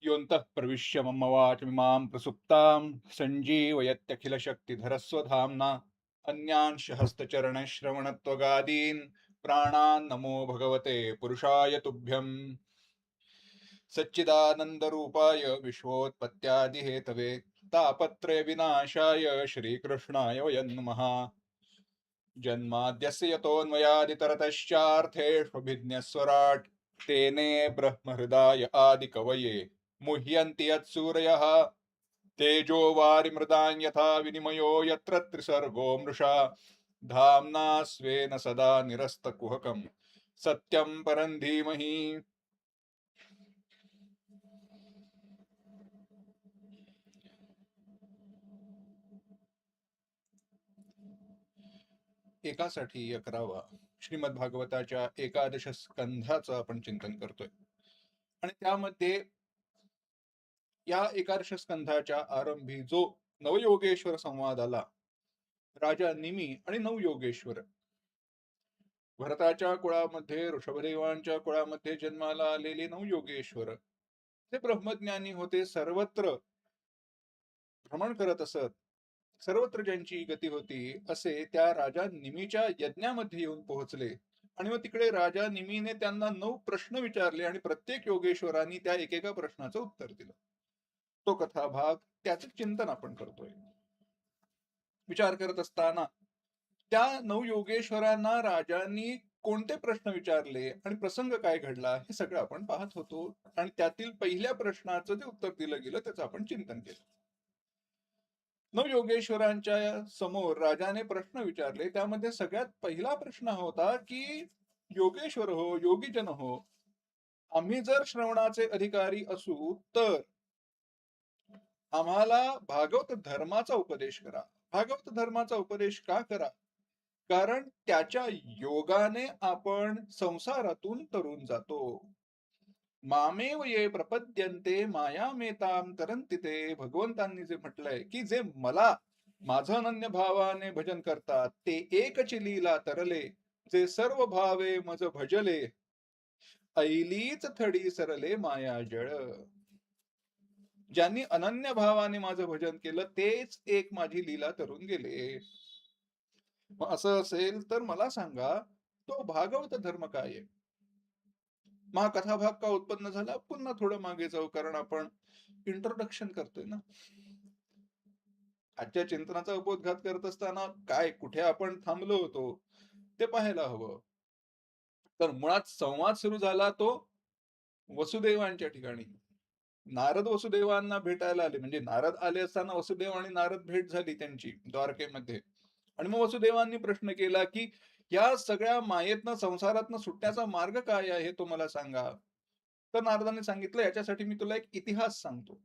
योऽन्तः प्रविश्य मम वाचमिमां प्रसुप्तां सञ्जीवयत्यखिलशक्तिधरस्वधाम्ना अन्यांश हस्तचरणश्रवणत्वगादीन् प्राणान् नमो भगवते पुरुषाय तुभ्यम्। सच्चिदानन्दरूपाय विश्वोत्पत्त्यादिहेतवे तापत्रय विनाशाय श्रीकृष्णाय वयं नमः। जन्माद्यस्य यतोऽन्वयादितरतश्चार्थेष्वभिज्ञस्वराट् तेने ब्रह्महृदाय आदिकवये मुह्यन्ति यत्सूरयः तेजो वारिमृदां यथा विनिमयो यत्र त्रिसर्गो मृषा धाम्ना स्वेन सदा निरस्तकुहकं सत्यं परं धीमहि। एकासाठी 11वा श्रीमद भागवताच्या एकादश स्कंधाचं आपण चिंतन करतोय आणि त्यामध्ये या एकादश स्कंधाच्या आरंभी जो नवयोगेश्वर संवाद आला, राजा निमी आणि नवयोगेश्वर, भरताच्या कुळामध्ये ऋषभदेवांच्या कुळामध्ये जन्माला आलेले नवयोगेश्वर, ते ब्रह्मज्ञानी होते, सर्वत्र भ्रमण करत असत, सर्वत्र ज्यांची गती होती, असे त्या राजा निमीच्या यज्ञामध्ये येऊन पोहोचले. आणि मग तिकडे राजा निमीने त्यांना 9 प्रश्न विचारले आणि प्रत्येक योगेश्वरांनी त्या एकेका प्रश्नाचं उत्तर दिलं. तो कथाभाग, त्याचं चिंतन आपण करतोय. विचार करत असताना त्या 9 योगेश्वरांना राजांनी कोणते प्रश्न विचारले आणि प्रसंग काय घडला हे सगळं आपण पाहत होतो. आणि त्यातील पहिल्या प्रश्नाचं जे उत्तर दिलं गेलं त्याचं आपण चिंतन केलं. 9 योगेश्वरांच्या समोर राजाने प्रश्न विचारले. त्यामध्ये सगळ्यात पहिला प्रश्न होता की योगेश्वर हो, योगीजन हो, आम्ही जर श्रवणाचे अधिकारी असू तर आम्हाला भागवत धर्माचा उपदेश करा. भागवत धर्माचा उपदेश का करा? कारण त्याच्या योगाने आपण संसारातून तरून जातो. मामेव ये प्रपद्यन्ते मायामेतां तरन्ति ते, भगवंतांनी जे म्हटलंय की जे मला माझं अनन्य भावाने भजन करतात ते एकची लीला तरले, जे सर्व भावे मज भजले ऐलीच थडी सरले माया जळ. ज्यांनी अनन्य भावाने माझं भजन केलं तेच एक माझी लीला तरून गेले. मग असं असेल तर मला सांगा, तो भागवत धर्म काय आहे? मग कथाभाग का उत्पन्न झाला? पुन्हा थोडं मागे जाऊ, कारण आपण इंट्रोडक्शन करतोय ना. आजच्या चिंतनाचा उपोद्घात करत असताना काय, कुठे आपण थांबलो होतो ते पाहायला हवं. तर मुळात संवाद सुरू झाला तो वसुदेवांच्या ठिकाणी. नारद वसुदेवांना भेटायला आले, म्हणजे नारद आले असताना वसुदेव आणि नारद भेट झाली त्यांची द्वारकेमध्ये. आणि मग वसुदेवांनी प्रश्न केला की या सगळ्या मायेतनं, संसारातनं सुटण्याचा मार्ग काय आहे तो मला सांगा. तर नारदांनी सांगितलं, याच्यासाठी मी तुला एक इतिहास सांगतो.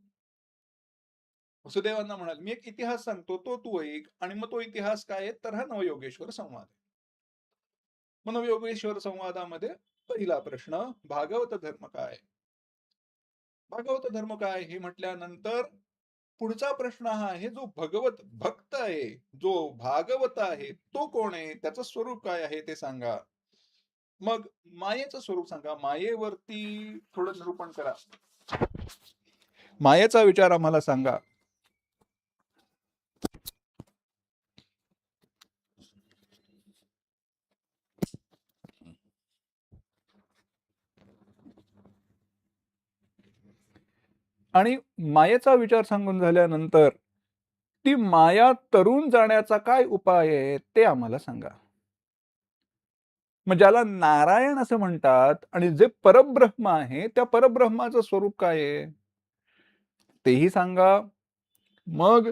वसुदेवांना म्हणाल, मी एक इतिहास सांगतो, तो तू ऐक. आणि मग तो इतिहास काय आहे? तर हा नवयोगेश्वर संवाद आहे. मग नवयोगेश्वर संवादामध्ये पहिला प्रश्न, भागवत धर्म काय? भागवत धर्म काय हे म्हटल्यानंतर पुढचा प्रश्न हा आहे, जो भगवत भक्त आहे, जो भागवत आहे, तो कोण आहे? त्याचं स्वरूप काय आहे ते सांगा. मग मायेचं स्वरूप सांगा. मायेवरती थोडं निरूपण करा. मायेचा विचार आम्हाला सांगा. आणि मायेचा विचार सांगून झाल्यानंतर ती माया तरून जाण्याचा काय उपाय आहे ते आम्हाला सांगा. मग ज्याला नारायण असं म्हणतात आणि जे परब्रह्म आहे त्या परब्रह्माचं स्वरूप काय आहे तेही सांगा. मग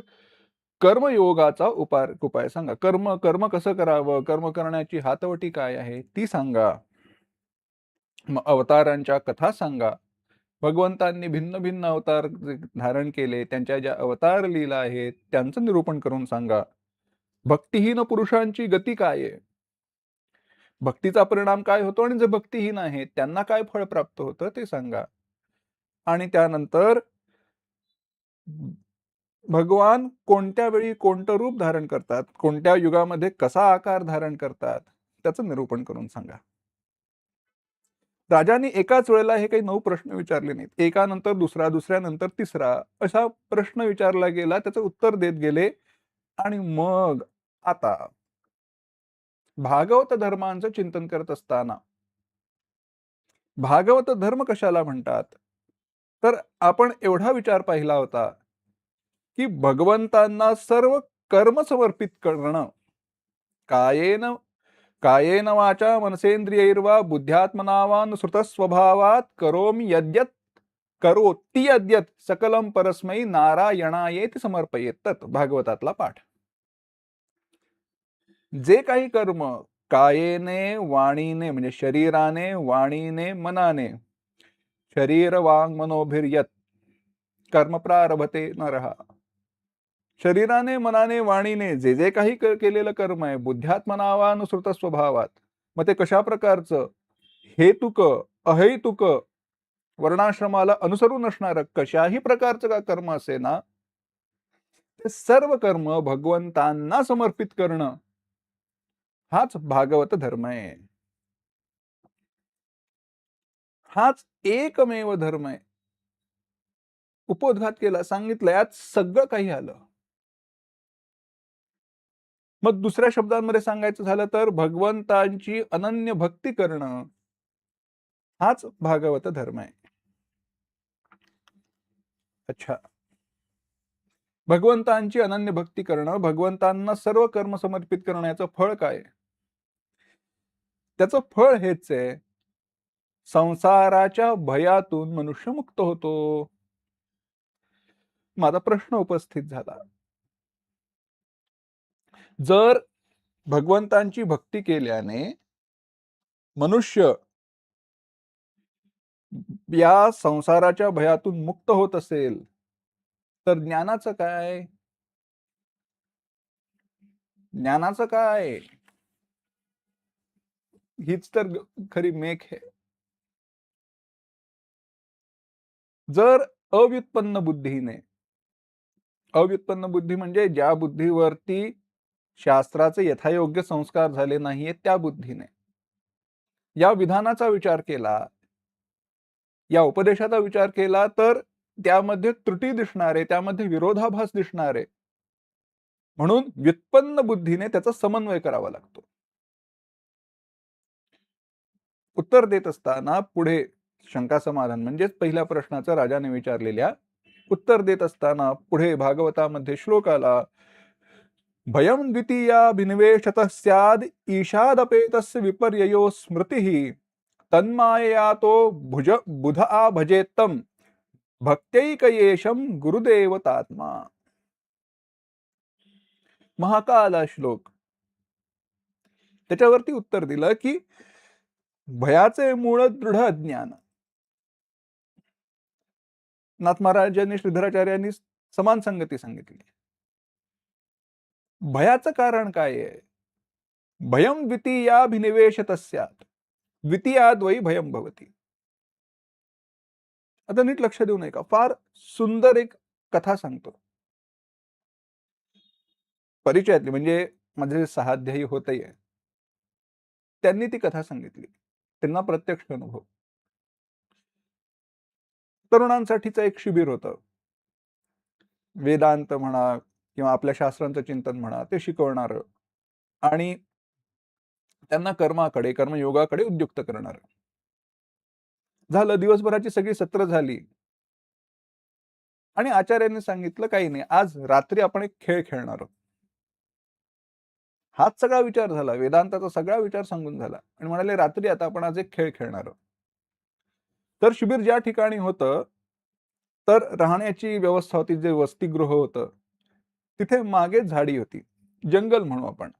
कर्मयोगाचा उपाय सांगा. कर्म कसं करावं, कर्म करण्याची हातवटी काय आहे ती सांगा. मग अवतारांच्या कथा सांगा. भगवंतांनी भिन्न भिन्न अवतार धारण केले, त्यांच्या ज्या अवतार लीला आहेत त्यांचं निरूपण करून सांगा. भक्तिहीन पुरुषांची गती काय आहे, भक्तीचा परिणाम काय होतो, आणि जे भक्तिहीन आहेत त्यांना काय फळ प्राप्त होतं ते सांगा. आणि त्यानंतर भगवान कोणत्या वेळी कोणतं रूप धारण करतात, कोणत्या युगामध्ये कसा आकार धारण करतात त्याचं निरूपण करून सांगा. राजाने एकाच वेळेला हे काही 9 प्रश्न विचारले नाहीत. एकानंतर दुसरा, दुसऱ्यानंतर तिसरा असा प्रश्न विचारला गेला. त्याचं उत्तर देत गेले आणि मग आता भागवत धर्मांचं चिंतन करत असताना भागवत धर्म कशाला म्हणतात? तर आपण एवढा विचार पाहिला होता, की भगवंतांना सर्व कर्म समर्पित करणं, कायेन कायेन वाचा मनसेंद्रियैर्वा बुद्ध्यात्मना वा स्वभावात करोमि यद्यत् करोति यद्यत् सकलम परस्मै नारायणायेति समर्पयेत. तत् भागवतातला पाठ. जे काही कर्म कायेने वाणीने म्हणजे शरीराने वाणीने मनाने शरीर वांग मनोभिर्यत कर्म प्रारभते नरहा. शरीराने मनाने वाणीने जे जे काही केलेलं कर्म आहे बुद्ध्यात्मनावानुसृत स्वभावात, मग ते कशा प्रकारचं, हेतुक अहेतुक वर्णाश्रमाला अनुसरून असणारं कशाही प्रकारचं का कर्म असे ना, ते सर्व कर्म भगवंतांना समर्पित करणं हाच भागवत धर्म आहे. हाच एकमेव धर्म आहे. उपोद्घात केला, सांगितलं, यात सगळं काही आलं. मग दुसऱ्या शब्दांमध्ये सांगायचं झालं तर भगवंतांची अनन्य भक्ती करणं हाच भागवत धर्म आहे. अच्छा, भगवंतांची अनन्य भक्ती करणं, भगवंतांना सर्व कर्म समर्पित करण्याचं फळ काय? त्याचं फळ हेच आहे, संसाराच्या भयातून मनुष्य मुक्त होतो. माझा प्रश्न उपस्थित झाला, जर भगवंतांची भक्ती केल्याने मनुष्य या संसाराच्या भयातून मुक्त होत असेल, तर ज्ञानाचं काय? ज्ञानाचं काय? हीच तर खरी मेख आहे. जर अव्युत्पन्न बुद्धीने, अव्युत्पन्न बुद्धी म्हणजे ज्या बुद्धीवरती शास्त्राचे यथायोग्य संस्कार झाले नाहीये, त्या बुद्धीने या विधानाचा विचार केला, या उपदेशाचा विचार केला, तर त्यामध्ये त्रुटी दिसणारे, त्यामध्ये विरोधाभास दिसणारे, म्हणून व्युत्पन्न बुद्धीने त्याचा समन्वय करावा लागतो. उत्तर देत असताना पुढे शंका समाधान म्हणजेच पहिल्या प्रश्नाचं राजाने विचारलेल्या उत्तर देत असताना पुढे भागवतामध्ये श्लोक आला, भयं द्वितीयाभिनिवेशतः स्याद ईशादपेतस्य विपर्ययो स्मृतिः तन्मायया तो बुधा भजेत्तम भक्त्यैकयेशम गुरुदेवतात्मा. महाकाला श्लोक. त्याच्यावरती उत्तर दिलं की भयाचे मूळ दृढ अज्ञान. नाथ महाराजांनी श्रीधराचार्यांनी समान संगती सांगितली. भयाचं कारण काय आहे? भयं द्वितीयाभिनिवेशतः स्यात् द्वितीयाद् वै भयं भवति. आता नीट लक्ष देऊ नये का, फार सुंदर एक कथा सांगतो. परिचयातली म्हणजे माझे 6 अध्यायी होते, त्यांनी ती कथा सांगितली. त्यांना प्रत्यक्ष अनुभव. तरुणांसाठीचं एक शिबिर होतं. वेदांत म्हणा किंवा आपल्या शास्त्रांचं चिंतन म्हणा, ते शिकवणारं आणि त्यांना कर्माकडे, कर्मयोगाकडे उद्युक्त करणारं. झालं, दिवसभराची सगळी सत्र झाली आणि आचार्यांनी सांगितलं, काही नाही, आज रात्री आपण एक खेळ खेळणार आहोत. हाच सगळा विचार झाला, वेदांताचा सगळा विचार सांगून झाला आणि म्हणाले, रात्री आता आपण आज एक खेळ खेळणार आहोत. तर शिबिर ज्या ठिकाणी होतं, तर राहण्याची व्यवस्था होती, जे वसतिगृह होतं, तिथे मागे झाडी होती, जंगल म्हणू आपण,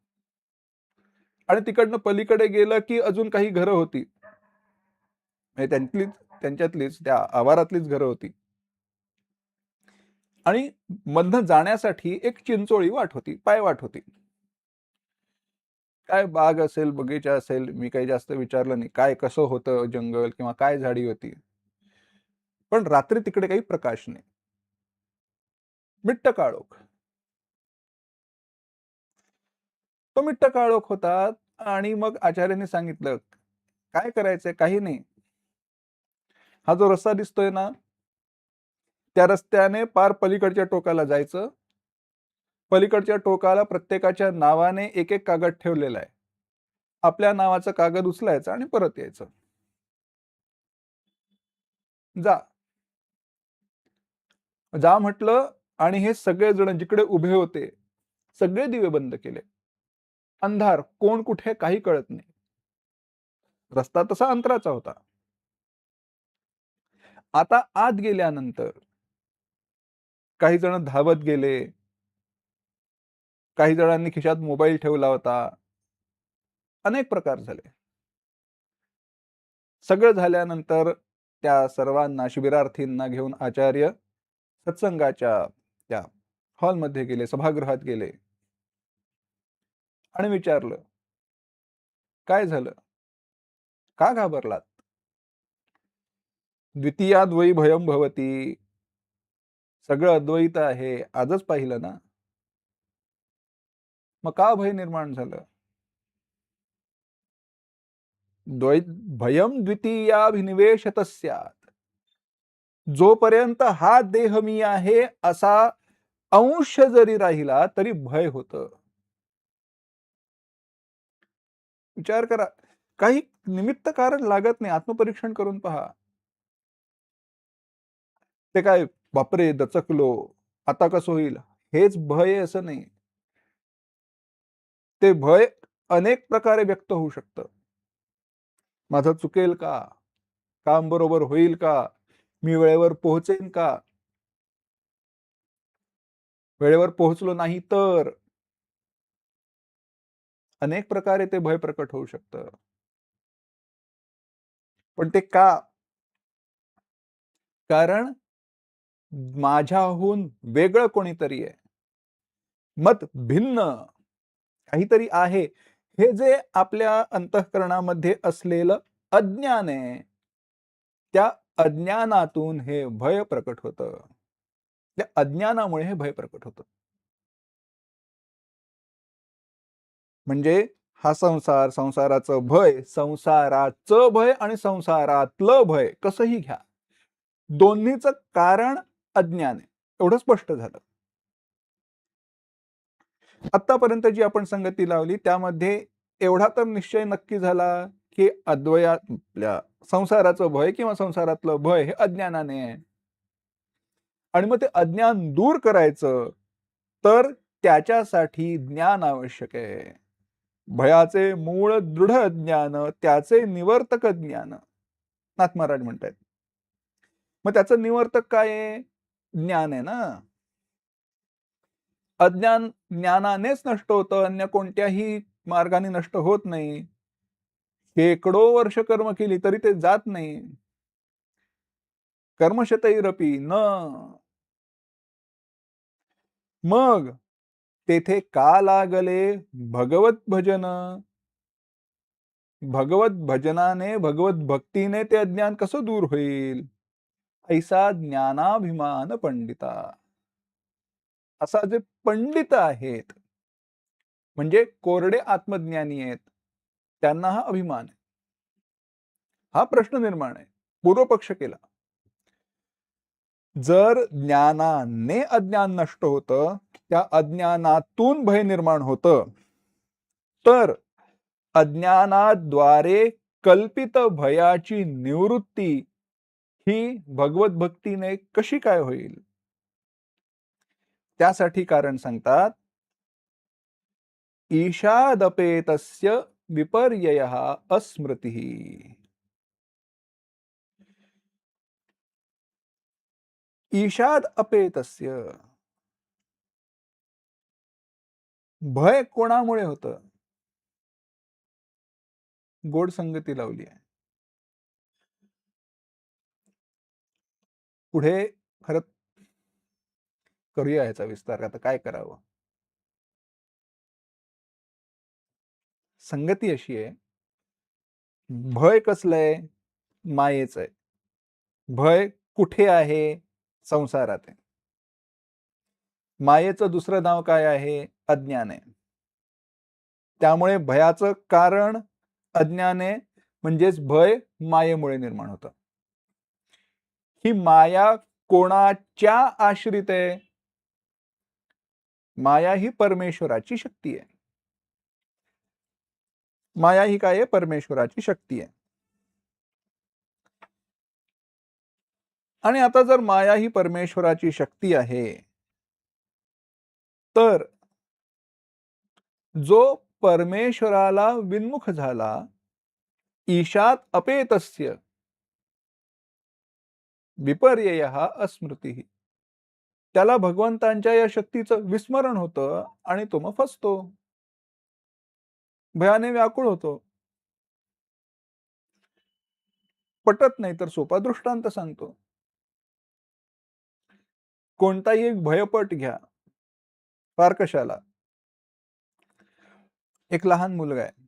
आणि तिकडनं पलीकडे गेलं की अजून काही घरं होती, त्यांच्यातलीच त्या आवारातलीच घरं होती, आणि मधनं जाण्यासाठी एक चिंचोळी वाट होती, पायवाट होती. काय बाग असेल, बगीचा असेल, मी काही जास्त विचारलं नाही काय कसं होतं जंगल किंवा काय झाडी होती. पण रात्री तिकडे काही प्रकाश नाही, मिट्ट काळोख. तो मिट्ट काळोख होता आणि मग आचार्यांनी सांगितलं, काय करायचंय? काही नाही, हा जो रस्ता दिसतोय ना, त्या रस्त्याने पार पलीकडच्या टोकाला जायचं. पलीकडच्या टोकाला प्रत्येकाच्या नावाने एक एक कागद ठेवलेला आहे. आपल्या नावाचा कागद उचलायचा आणि परत यायचं. जा. जा म्हटलं आणि हे सगळेजण जिकडे उभे होते, सगळे दिवे बंद केले. अंधार, कोण कुठे काही कळत नाही. रस्ता तसा अंतराचा होता. आता आत गेल्यानंतर काही जण धावत गेले. काही जणांनी खिशात मोबाईल ठेवला होता. अनेक प्रकार झाले. सगळं झाल्यानंतर त्या सर्वांना, शिबिरार्थींना घेऊन आचार्य सत्संगाच्या त्या हॉलमध्ये गेले, सभागृहात गेले आणि विचारलं, काय झालं? का घाबरलात? द्वितीयाद् वै भयं भवति. सगळं अद्वैत आहे, आजच पाहिलं ना. मग का भय निर्माण झालं? भयं द्वितीयाभिनिवेशत स्यात्. जोपर्यंत हा देह मी आहे असा अंश जरी राहिला तरी भय होतं. विचार करा, काही निमित्त कारण लागत नाही. आत्मपरीक्षण करून पहा. ते काय, बापरे दचकलो, आता कसं होईल, हेच भय आहे असं नाही. ते भय अनेक प्रकारे व्यक्त होऊ शकतं. माझं चुकेल का? काम बरोबर होईल का? मी वेळेवर पोहोचेन का? वेळेवर पोहोचलो नाही तर? अनेक प्रकारे ते भय प्रकट होऊ शकतं. पण ते का? कारण माझ्याहून वेगळं कोणीतरी आहे. मत भिन्न काहीतरी आहे. हे जे आपल्या अंतःकरणामध्ये असलेलं अज्ञान आहे, त्या अज्ञानातून हे भय प्रकट होतं. त्या अज्ञानामुळे हे भय प्रकट होतं. म्हणजे हा संसार, संसाराचं भय, संसाराचं भय आणि संसारातलं भय कसंही घ्या, दोन्हीचं कारण अज्ञान आहे. एवढं स्पष्ट झालं. आतापर्यंत जी आपण संगती लावली त्यामध्ये एवढा तर निश्चय नक्की झाला की अद्वयातल्या संसाराचं भय किंवा संसारातलं भय हे अज्ञानाने आहे. आणि मग ते अज्ञान दूर करायचं तर त्याच्यासाठी ज्ञान आवश्यक आहे. भयाचे मूळ दृढ ज्ञान, त्याचे निवर्तक ज्ञान, नाथ महाराज म्हणतात. मग त्याचं निवर्तक काय आहे? ज्ञान आहे ना. अज्ञान ज्ञानानेच नष्ट होतं, अन्य कोणत्याही मार्गाने नष्ट होत नाही. शेकडो वर्ष कर्म केली तरी ते जात नाही. कर्मशतैरपि न. मग तेथे का लागले भगवत भजन? भगवत भजनाने, भगवत भक्तीने ते अज्ञान कसं दूर होईल? ऐसा ज्ञानाभिमान पंडिता. असा जे पंडित आहेत, म्हणजे कोरडे आत्मज्ञानी आहेत, त्यांना हा अभिमान आहे. हा प्रश्न निर्माण आहे. पूर्वपक्ष केला. जर ज्ञानाने अज्ञान नष्ट होतं, त्या अज्ञानातून भय निर्माण होतं, तर अज्ञानाद्वारे कल्पित भयाची निवृत्ती ही भगवत भक्तीने कशी काय होईल? त्यासाठी कारण सांगतात, ईशादपेतस्य विपर्ययः अस्मृतिः. ईशाद अपेतस्य. भय कोणामुळे होतं? गोड संगती लावली आहे. पुढे खरं करूया याचा विस्तार. आता काय करावं? संगती अशी आहे, भय कसलंय? मायेच आहे. भय कुठे आहे? संसारात आहे. मायेचं दुसरं नाव काय आहे? अज्ञान आहे. त्यामुळे भयाचं कारण अज्ञान आहे, म्हणजेच भय मायेमुळे निर्माण होतं. ही माया कोणाच्या आश्रित आहे? माया ही परमेश्वराची शक्ती आहे. माया ही काय आहे? परमेश्वराची शक्ती आहे. आणि आता जर माया ही परमेश्वराची शक्ती आहे, तर जो परमेश्वराला विन्मुख झाला, ईशात अपेतस्य विपर्ययः अस्मृती, त्याला भगवंतांच्या या शक्तीचं विस्मरण होतं आणि तो मग फसतो, भयाने व्याकुळ होतो. पटत नाही तर सोपा दृष्टांत सांगतो. कोणताही एक भयपट घ्या, फार कशाला. एक लहान मुलगा आहे,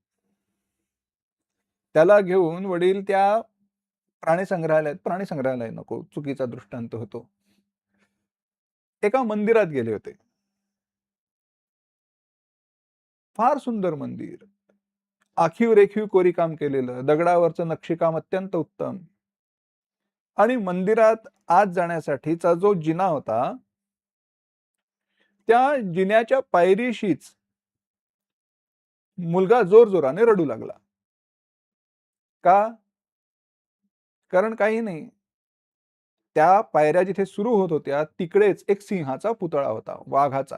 त्याला घेऊन वडील त्या प्राणी संग्रहालय नको, चुकीचा दृष्टांत होतो, एका मंदिरात गेले होते. फार सुंदर मंदिर, आखीव रेखीव कोरीकाम केलेलं, दगडावरचं नक्षीकाम अत्यंत उत्तम. आणि मंदिरात आत जाण्यासाठीचा जो जिना होता, त्या जिन्याच्या पायरीशीच मुलगा जोरजोराने रडू लागला. का? कारण काही नाही, त्या पायऱ्या जिथे सुरू होत होत्या तिकडेच एक सिंहाचा पुतळा होता, वाघाचा,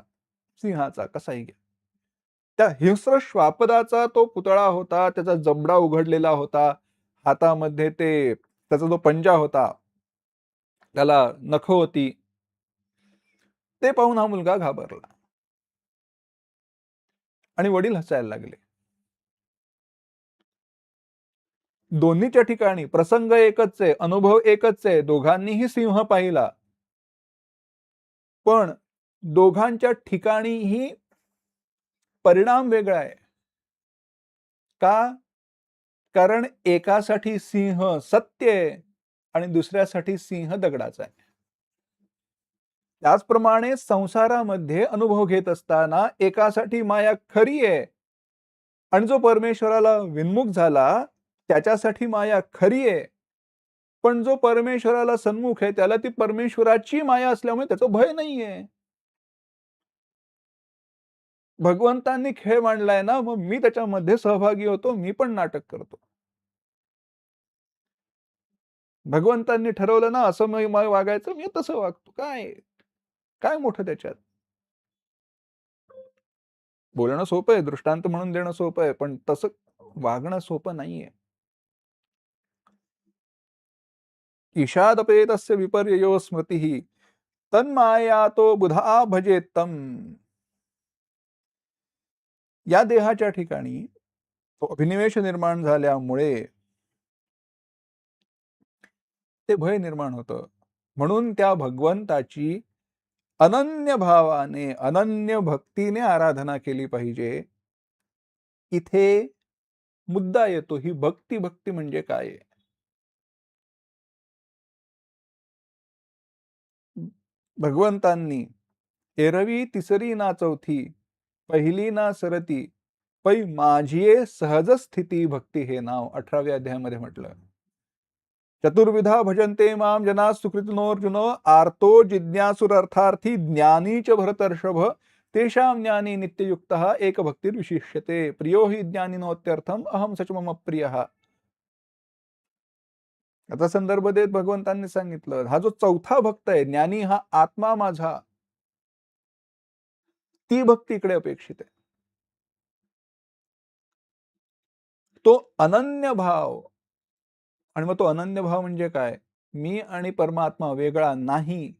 सिंहाचा, कसाही घ्या. त्या हिंस्र श्वापदाचा तो पुतळा होता, त्याचा जबडा उघडलेला होता, हातामध्ये ते त्याचा जो पंजा होता, त्याला नख होती. ते पाहून हा मुलगा घाबरला आणि वडील हसायला लागले. दोन्हीच्या ठिकाणी प्रसंग एकच आहे, अनुभव एकच आहे, दोघांनीही सिंह पाहिला, पण दोघांच्या ठिकाणीही परिणाम वेगळा आहे. का? कारण एकासाठी सिंह सत्य आहे आणि दुसऱ्यासाठी सिंह दगडाचा आहे. त्याचप्रमाणे संसारामध्ये अनुभव घेत असताना एकासाठी माया खरी आहे आणि जो परमेश्वराला विन्मुख झाला त्याच्यासाठी माया खरी आहे, पण जो परमेश्वराला सन्मुख आहे त्याला ती परमेश्वराची माया असल्यामुळे त्याचं भय नाहीये. भगवंतांनी खेळ मांडलाय ना, मग मी त्याच्यामध्ये सहभागी होतो, मी पण नाटक करतो. भगवंतांनी ठरवलं ना असं मी वागायचं, मी तसं वागतो. काय काय मोठं त्याच्यात? बोलणं सोपं आहे, दृष्टांत म्हणून देणं सोपं आहे, पण तसं वागणं सोपं नाहीये. ईशादपेतस्य विपर्ययो स्मृतीः तन्मायातो बुधा भजेत्तम. या देहाच्या ठिकाणी तो अभिनिवेश निर्माण झाल्यामुळे ते भय निर्माण होतं. म्हणून त्या भगवंताची अनन्य भावाने, अनन्य भक्तीने आराधना केली पाहिजे. इथे मुद्दा येतो, ही भक्ती भक्ती म्हणजे काय? भगवंतांनी एरवी तिसरी ना चौथी, पहिली ना सरती, पै माझी सहज स्थिती भक्ती हे नाव 18व्या अध्यायामध्ये म्हटलं. चतुर्विधा भजन्ते माम जना सुकृतिनोर्जुन आर्तो जिज्ञासुरर्थार्थी ज्ञानी च भरतर्षभ तेषां ज्ञानी नित्ययुक्तः एक भक्तिर्विशिष्यते प्रियो हि ज्ञानिनोत्यर्थम अहम सच मम प्रियः. याचा संदर्भ देत भगवंतांनी सांगितलं, हा जो चौथा भक्त आहे, ज्ञानी, हा आत्मा माझा, ती भक्ती इकडे अपेक्षित आहे. तो अनन्य भाव. आणि मग तो अनन्य भाव म्हणजे काय? मी आणि परमात्मा वेगळा नाही.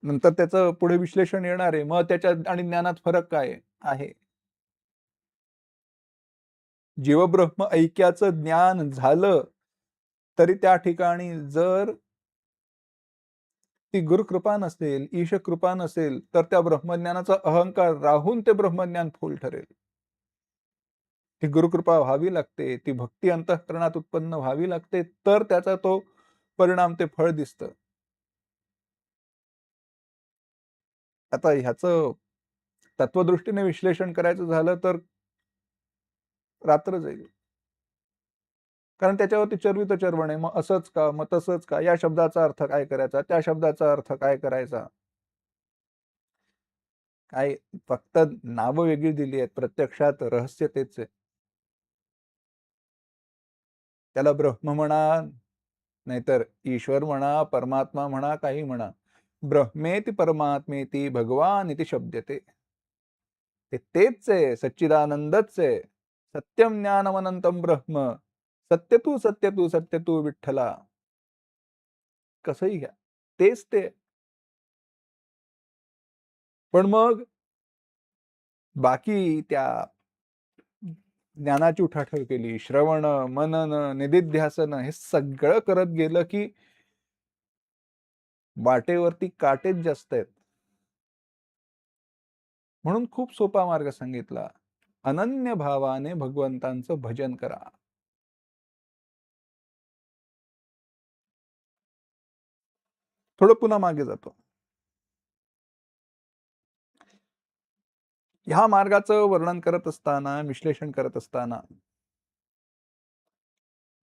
नंतर त्याचं पुढे विश्लेषण येणार आहे. मग त्याच्या आणि ज्ञानात फरक काय आहे? जीवब्रह्म ऐक्याचं ज्ञान झालं तरी त्या ठिकाणी जर ती गुरुकृपा नसेल, ईश कृपा नसेल, तर त्या ब्रह्मज्ञानाचा अहंकार राहून ते ब्रह्मज्ञान फुल ठरेल. ती गुरुकृपा व्हावी लागते, ती भक्ती अंतःकरणात उत्पन्न व्हावी लागते, तर त्याचा तो परिणाम, ते फळ दिसतं. आता ह्याचं तत्वदृष्टीने विश्लेषण करायचं झालं तर रात्र जाईल. कारण त्याच्यावरती चर्वित चर्वण आहे. मग असंच का, मग तसंच का, या शब्दाचा अर्थ काय करायचा, त्या शब्दाचा अर्थ काय करायचा. काय फक्त नावं वेगळी दिली आहेत, प्रत्यक्षात रहस्य तेच आहे. त्याला ब्रह्म म्हणा, नाहीतर ईश्वर म्हणा, परमात्मा म्हणा, काही म्हणा. ब्रह्मेति परमात्मेति भगवान इति शब्दते. ते तेच आहे, सच्चिदानंदच आहे. सत्यम ज्ञानमनंतम ब्रह्म. सत्य तू विठ्ठला. कसंही घ्या, तेच ते. पण मग बाकी त्या ज्ञानाची उठाठेव केली, श्रवण, मनन, निदिध्यासन हे सगळं करत गेलं की वाटेवरती काटेच जास्त आहेत. म्हणून खूप सोपा मार्ग सांगितला. अनन्य भावाने भगवंतांचं भजन करा. थोडं पुन्हा मागे जातो. ह्या मार्गाचं वर्णन करत असताना, विश्लेषण करत असताना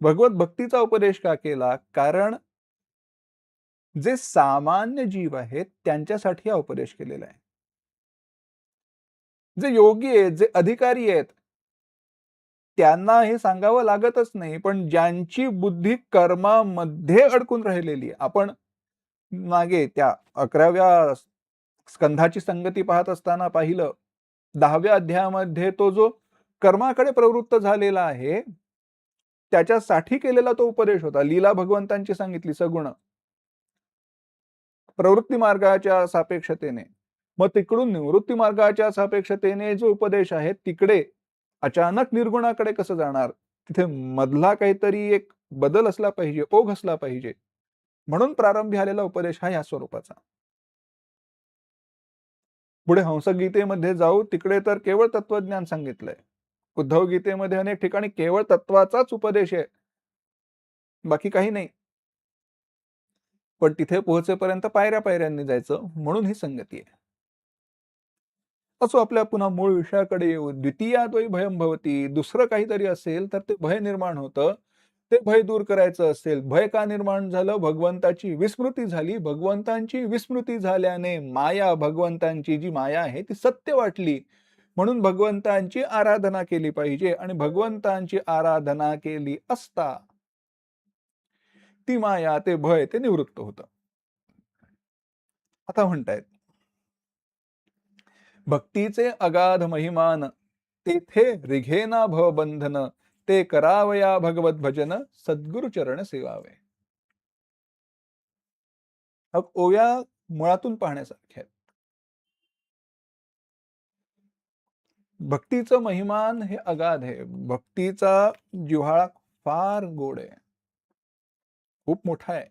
भगवत भक्तीचा उपदेश का केला? कारण जे सामान्य जीव आहेत त्यांच्यासाठी हा उपदेश केलेला आहे. जे योगी आहेत, जे अधिकारी आहेत, त्यांना हे सांगावं लागतच नाही. पण ज्यांची बुद्धी कर्मामध्ये अडकून राहिलेली, आपण मागे त्या 11व्या स्कंधाची संगती पाहत असताना पाहिलं, 10व्या अध्यायामध्ये तो जो कर्माकडे प्रवृत्त झालेला आहे, त्याच्यासाठी केलेला तो उपदेश होता. लीला भगवंतांची सांगितली सगुण. प्रवृत्ती मार्गाच्या सापेक्षतेने. मग तिकडून निवृत्ती मार्गाच्या सापेक्षतेने जो उपदेश आहे, तिकडे अचानक निर्गुणाकडे कसं जाणार? तिथे मधला काहीतरी एक बदल असला पाहिजे, ओघ असला पाहिजे. म्हणून प्रारंभी आलेला उपदेश हा या स्वरूपाचा. पुढे हंसगीतेमध्ये जाऊ, तिकडे तर केवळ तत्वज्ञान सांगितलंय. उद्धव गीतेमध्ये अनेक ठिकाणी केवळ तत्वाचाच उपदेश आहे, बाकी काही नाही. पण तिथे पोहोचेपर्यंत पायऱ्या पायऱ्यांनी जायचं, म्हणून ही संगती आहे. असो, आपल्या पुन्हा मूळ विषयाकडे येऊ. द्वितीयाद्वै भयं भवती. दुसरं काहीतरी असेल तर ते भय निर्माण होतं. ते भय दूर करायचं असेल, भय का निर्माण झालं? भगवंताची विस्मृती झाली. भगवंतांची विस्मृती झाल्याने माया, भगवंतांची जी माया आहे ती सत्य वाटली. म्हणून भगवंतांची आराधना केली पाहिजे, आणि भगवंतांची आराधना केली असता ती माया, ते भय ते निवृत्त होतं. आता म्हणतायत, भक्तीचे अगाध महिमान तेथे रिघेना भवबंधन, ते करावया भगवत भजन, सद्गुरु चरण सेवावे. ओव्या मुळातून पाहण्यासारख्या आहेत. भक्तीचं महिमान हे अगाध आहे. भक्तीचा जिव्हाळा फार गोड आहे, खूप मोठा आहे.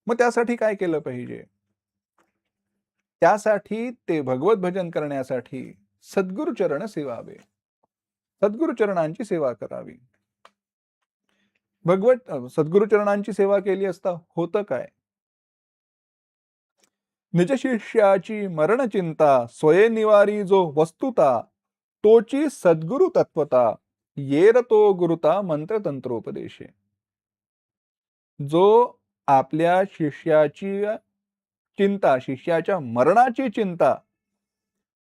मग त्यासाठी काय केलं पाहिजे? त्यासाठी ते भगवत भजन करण्यासाठी सद्गुरु चरण सेवावे, सद्गुरु चरणांची सेवा करावी. सद्गुरु चरणांची सेवा केली असता होतं काय? निज शिष्याची मरण चिंता, स्वये निवारी जो वस्तुता, तोची सद्गुरु तत्वता, येर तो गुरुता मंत्र तंत्रोपदेशे. जो आपल्या शिष्याची चिंता, शिष्याच्या मरणाची चिंता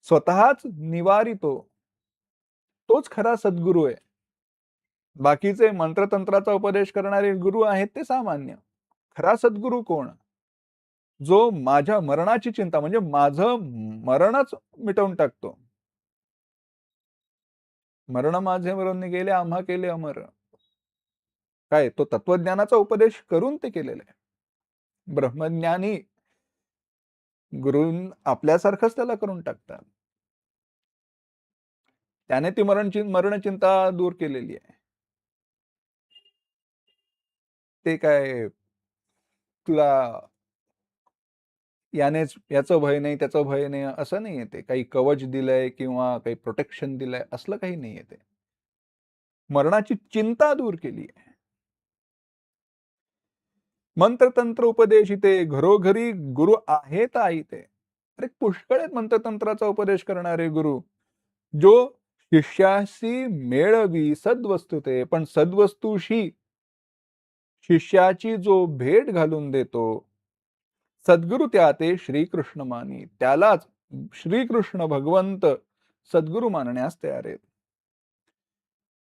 स्वतःच निवारितो, तोच खरा सद्गुरू आहे. बाकीचे मंत्रतंत्राचा उपदेश करणारे गुरु आहेत ते सामान्य. खरा सद्गुरू कोण? जो माझ्या मरणाची चिंता, म्हणजे माझं मरणच मिटवून टाकतो. मरण माझे मरून गेले, आम्हा केले अमर. काय तो तत्वज्ञानाचा उपदेश करून ते केलेलं आहे. ब्रह्मज्ञानी गुरु आपल्यासारखंच त्याला करून टाकतात. त्याने ती मरणचिंता दूर केलेली आहे. ते काय तुला यानेच, याचं भय नाही, त्याचं भय नाही, असं नाही येते. काही कवच दिलंय किंवा काही प्रोटेक्शन दिलंय, असलं काही नाही येते. मरणाची चिंता दूर केली आहे. मंत्रतंत्र उपदेशिते घरोघरी गुरु आहेत आईते. अरे पुष्कळ आहेत मंत्रतंत्राचा उपदेश करणारे गुरु, जो शिष्याशी मेळवी सद्वस्तुते, पण सद्वस्तूशी शिष्याची जो भेट घालून देतो सद्गुरु त्या ते श्रीकृष्ण मानी, त्यालाच श्रीकृष्ण भगवंत सद्गुरु मानण्यास तयार आहेत.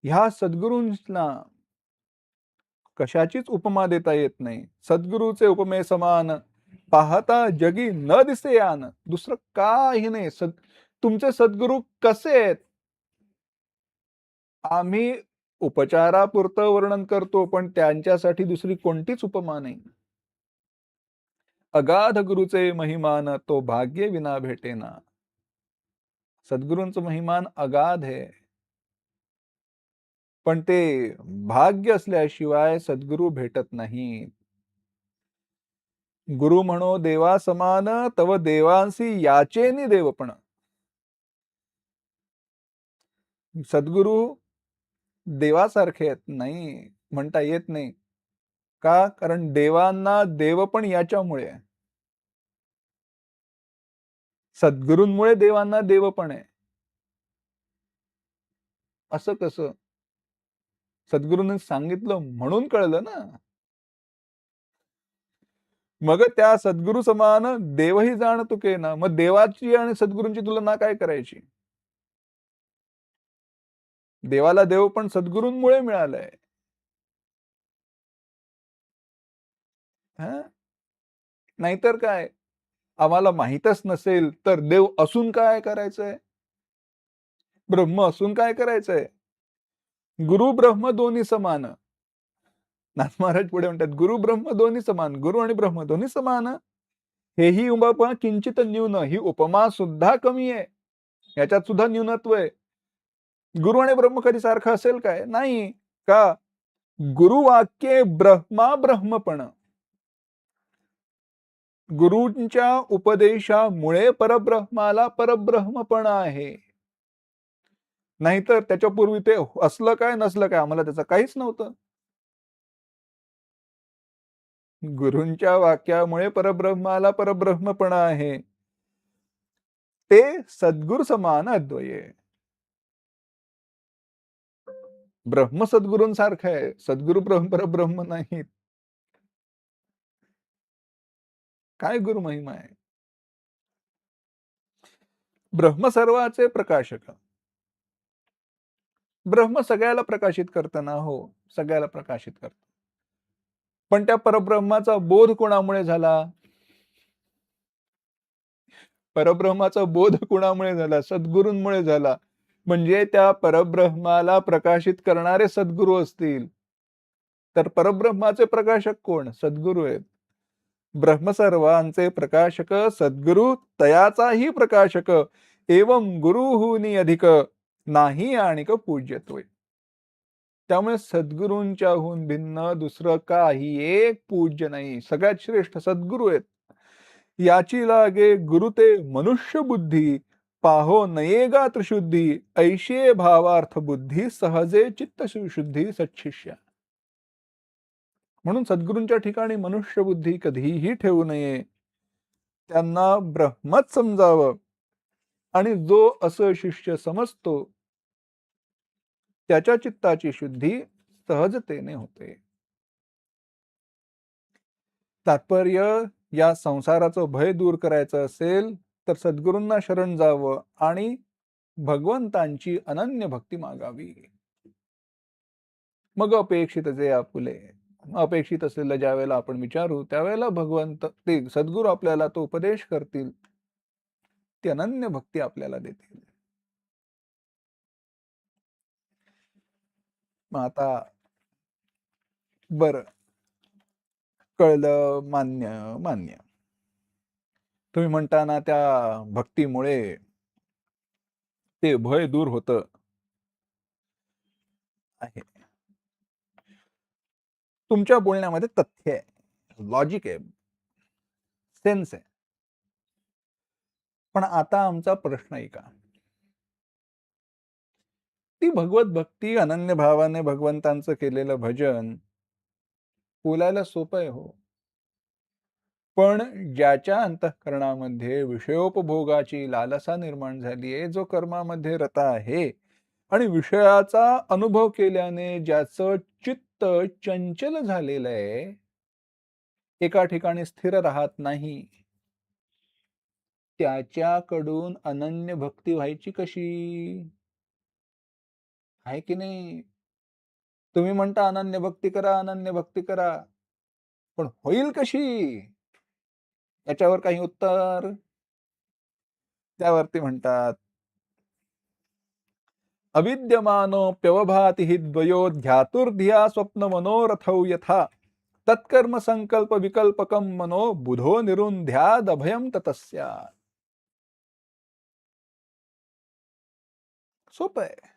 ह्या सद्गुरूंना कशाचीच उपमा देता येत नाही. सद्गुरूचे उपमे समान पाहता जगी न दिसे यान. दुसरं काही नाही. तुमचे सद्गुरू कसे आहेत? आम्ही उपचारापुरतं वर्णन करतो, पण त्यांच्यासाठी दुसरी कोणतीच उपमा नाही. अगाध गुरुचे महिमान तो भाग्य विना भेटेना. सद्गुरूंचं महिमान अगाध आहे. पण ते भाग्य असल्याशिवाय सद्गुरू भेटत नाही. गुरु म्हणो देवा समान तव देवांसी याचेनी देवपण. सद्गुरू देवासारखे आहेत नाही म्हणता येत नाही. का? कारण देवांना देव पण याच्यामुळे आहे. सद्गुरूंमुळे देवांना देव पण आहे. असं कसं? सद्गुरूंनी सांगितलं म्हणून कळलं ना. मग त्या सद्गुरु समान देवही जाण तुके ना. मग देवाची आणि सद्गुरूंची तुलना काय करायची? देवाला देव पण सद्गुरूंमुळे मिळालाय. नाहीतर काय? आम्हाला माहीतच नसेल तर देव असून काय करायचंय? ब्रह्म असून काय करायचंय? गुरु ब्रह्म दोन्ही समान. नाथ महाराज पुढे म्हणतात गुरु ब्रह्म दोन्ही समान. गुरु आणि ब्रह्म दोन्ही समान. हेही उपमा किंचित न्यून. ही उपमा सुद्धा कमी आहे. याच्यात सुद्धा न्यूनत्व आहे. गुरु आणि ब्रह्म कधी सारखं असेल काय? नाही. का? गुरुवाक्ये ब्रह्मा ब्रह्मपण. गुरूंच्या उपदेशामुळे परब्रह्माला परब्रह्मपण आहे. नाहीतर त्याच्यापूर्वी ते असलं काय नसलं काय आम्हाला त्याचं काहीच नव्हतं. गुरूंच्या वाक्यामुळे परब्रह्माला परब्रह्मपण आहे. ते सद्गुरु समान अद्वये. ब्रह्म सद्गुरूंसारखं आहे. सद्गुरु परब्रह्म नाहीत. काय गुरु महिमा आहे? ब्रह्म सर्वाचे प्रकाशक. ब्रह्म सगळ्याला प्रकाशित करताना हो, सगळ्याला प्रकाशित करत. पण त्या परब्रह्माचा बोध कोणामुळे झाला? परब्रह्माचा बोध कोणामुळे झाला? सद्गुरूंमुळे झाला. म्हणजे त्या परब्रह्माला प्रकाशित करणारे सद्गुरू असतील. तर परब्रह्माचे प्रकाशक कोण? सद्गुरू आहेत. ब्रह्म सर्वांचे प्रकाशक सद्गुरु तयाचाही प्रकाशक एवं गुरुहुनी अधिक नाही आणिक पूज्यत्वे. त्यामुळे सद्गुरूंच्याहून भिन्न दुसरं काही एक पूज्य नाही. सगळ्यात श्रेष्ठ सद्गुरू आहेत. याची लागे गुरु ते मनुष्य बुद्धी पाहो नयेगा त्रिशुद्धी ऐशे भावार्थ बुद्धी सहजे चित्त शुद्धी सच्छिष्या. म्हणून सद्गुरूंच्या ठिकाणी मनुष्य बुद्धी कधीही ठेवू नये. त्यांना ब्रह्मच समजावं आणि जो असं शिष्य समजतो त्याच्या चित्ताची शुद्धी सहजतेने होते. तात्पर्य या संसाराचं भय दूर करायचं असेल तर सद्गुरूंना शरण जावं आणि भगवंतांची अनन्य भक्ती मागावी. मग अपेक्षित जे आपुले अपेक्षित असलेलं ज्या वेळेला आपण विचारू त्यावेळेला भगवंत ते सद्गुरू आपल्याला तो उपदेश करतील. ती अनन्य भक्ती आपल्याला देतील. मग आता बरं कळलं, मान्य मान्य. तुम्ही म्हणता ना त्या भक्तीमुळे ते भय दूर होतं आहे. तुमच्या बोलण्यामध्ये तथ्य आहे, लॉजिक आहे, सेन्स आहे. पण आता आमचा प्रश्न ऐका. ती भगवत भक्ती अनन्य भावाने भगवंतांचं केलेलं भजन बोलायला सोपं आहे हो. पण ज्याच्या अंतःकरणामध्ये विषयोपभोगाची लालसा निर्माण झाली आहे, जो कर्मामध्ये रता आहे, आणि विषयाचा अनुभव केल्याने ज्याचं चित्त चंचल झालेलं आहे, एका ठिकाणी स्थिर राहत नाही, त्याच्याकडून अनन्य भक्ती व्हायची कशी? आहे की नाही? तुम्ही म्हणता अनन्य भक्ती करा, अनन्य भक्ती करा. पण होईल कशी? याच्यावर काही उत्तर? त्यावरती म्हणतात, अविद्यमानोऽप्यवभाति हि द्वयो ध्यातुर्धिया स्वप्नमनोरथौ यथा तत्कर्म संकल्प विकल्पकं मनो बुधो निरुन्ध्यादभयं ततस्या. सोपं आहे.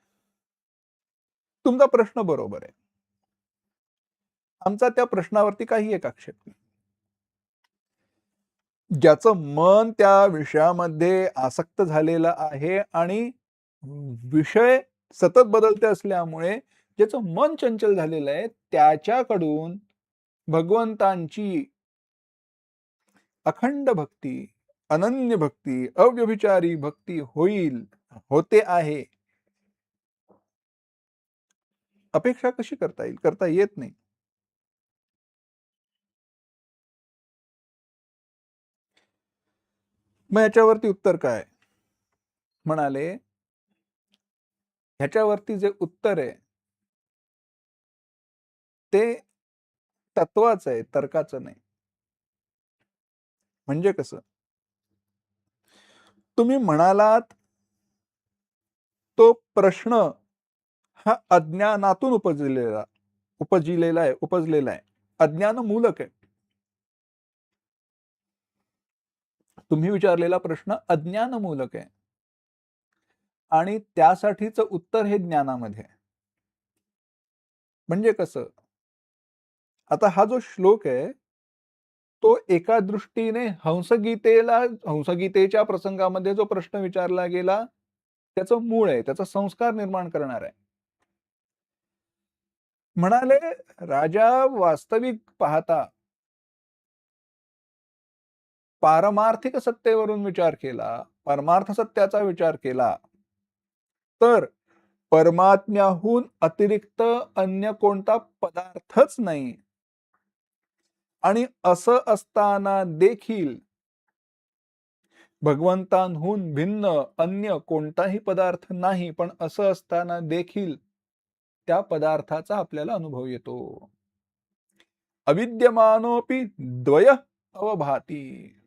तुमचा प्रश्न बरोबर आहे. आमचा त्या प्रश्नावरती काही एक आक्षेप नाही. ज्याचं मन त्या विषयामध्ये आसक्त झालेलं आहे आणि विषय सतत बदलते असल्यामुळे ज्याचं मन चंचल झालेलं आहे, त्याच्याकडून भगवंतांची अखंड भक्ती, अनन्य भक्ती, अव्यभिचारी भक्ती होईल, होते आहे, अपेक्षा कशी करता येईल? करता येत नाही. मग याच्यावरती उत्तर काय? म्हणाले, ह्याच्यावरती जे उत्तर आहे ते तत्वाचं आहे, तर्काचं नाही. म्हणजे कसं? तुम्ही म्हणालात तो प्रश्न हा अज्ञानातून उपजलेला आहे, अज्ञान मूलक आहे. तुम्ही विचारलेला प्रश्न अज्ञान मूलक आहे आणि त्यासाठीचं उत्तर हे ज्ञानामध्ये आहे. म्हणजे कसं? आता हा जो श्लोक आहे तो एका दृष्टीने हंसगीतेच्या प्रसंगामध्ये जो प्रश्न विचारला गेला त्याचं मूळ आहे, त्याचा संस्कार निर्माण करणार आहे. म्हणाले, राजा वास्तविक पाहता पारमार्थिक सत्तेवरून विचार केला, परमार्थ सत्याचा विचार केला, तर परमात्म्याहून अतिरिक्त अन्य कोणता पदार्थच नाही. आणि असं असताना देखील भगवंतांहून भिन्न अन्य कोणताही पदार्थ नाही, पण असं असताना देखील त्या पदार्थाचा आपल्याला अनुभव येतो. अविद्यमानोपि द्वय अवभाती.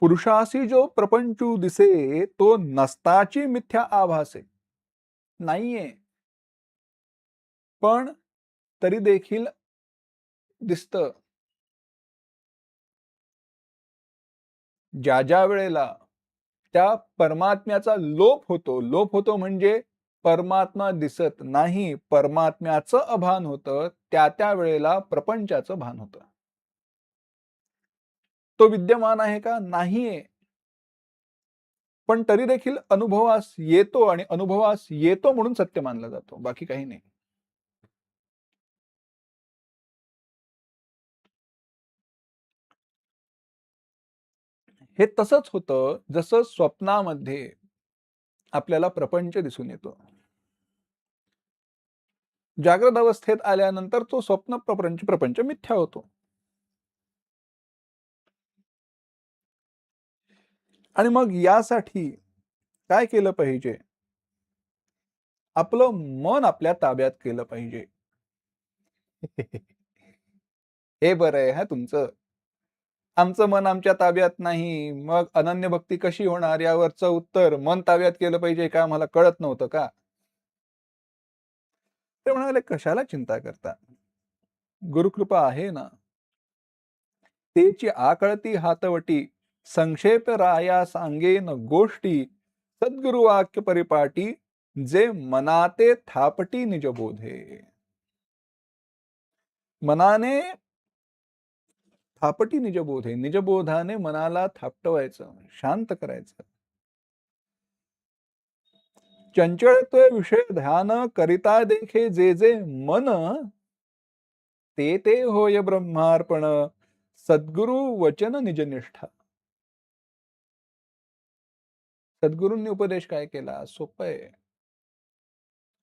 पुरुषासी जो प्रपंचू दिसे तो नसताची मिथ्या आभासे. नाहीये पण तरी देखील दिसत. ज्या ज्या वेळेला त्या परमात्म्याचा लोप होतो म्हणजे परमात्मा दिसत नाही, परमात्म्याचं अभान होतं, त्या वेळेला प्रपंचाचं भान होतं. तो विद्यमान आहे का? नाहीये. पण तरी देखील अनुभवास येतो आणि अनुभवास येतो म्हणून सत्य मानला जातो, बाकी काही नाही. हे तसंच होतं जसं स्वप्नामध्ये आपल्याला प्रपंच दिसून येतो. जागृत अवस्थेत आल्यानंतर तो स्वप्न प्रपंच मिथ्या होतो. आणि मग यासाठी काय केलं पाहिजे? आपलं मन आपल्या ताब्यात केलं पाहिजे. हे बरं आहे हा तुमचं. आमचं मन आमच्या ताब्यात नाही, मग अनन्य भक्ती कशी होणार? यावरचं उत्तर मन ताब्यात केलं पाहिजे का मला कळत नव्हतं का? ते म्हणाले, कशाला चिंता करता? गुरुकृपा आहे ना. तेची आकळती हातवटी संक्षेप राया सांगेन गोष्टी सद्गुरु वाक्य परिपाटी जे मनाते थापटी निजबोधे. मनाने थापटी निजबोधे, निजबोधाने मनाला थापटवायचं, शांत करायचं. चंचळत्व विषय ध्यान करिता देखे जे जे मन ते होय ब्रह्मार्पण सद्गुरु वचन निजनिष्ठा. सद्गुरूंनी उपदेश काय केला? सोपं आहे.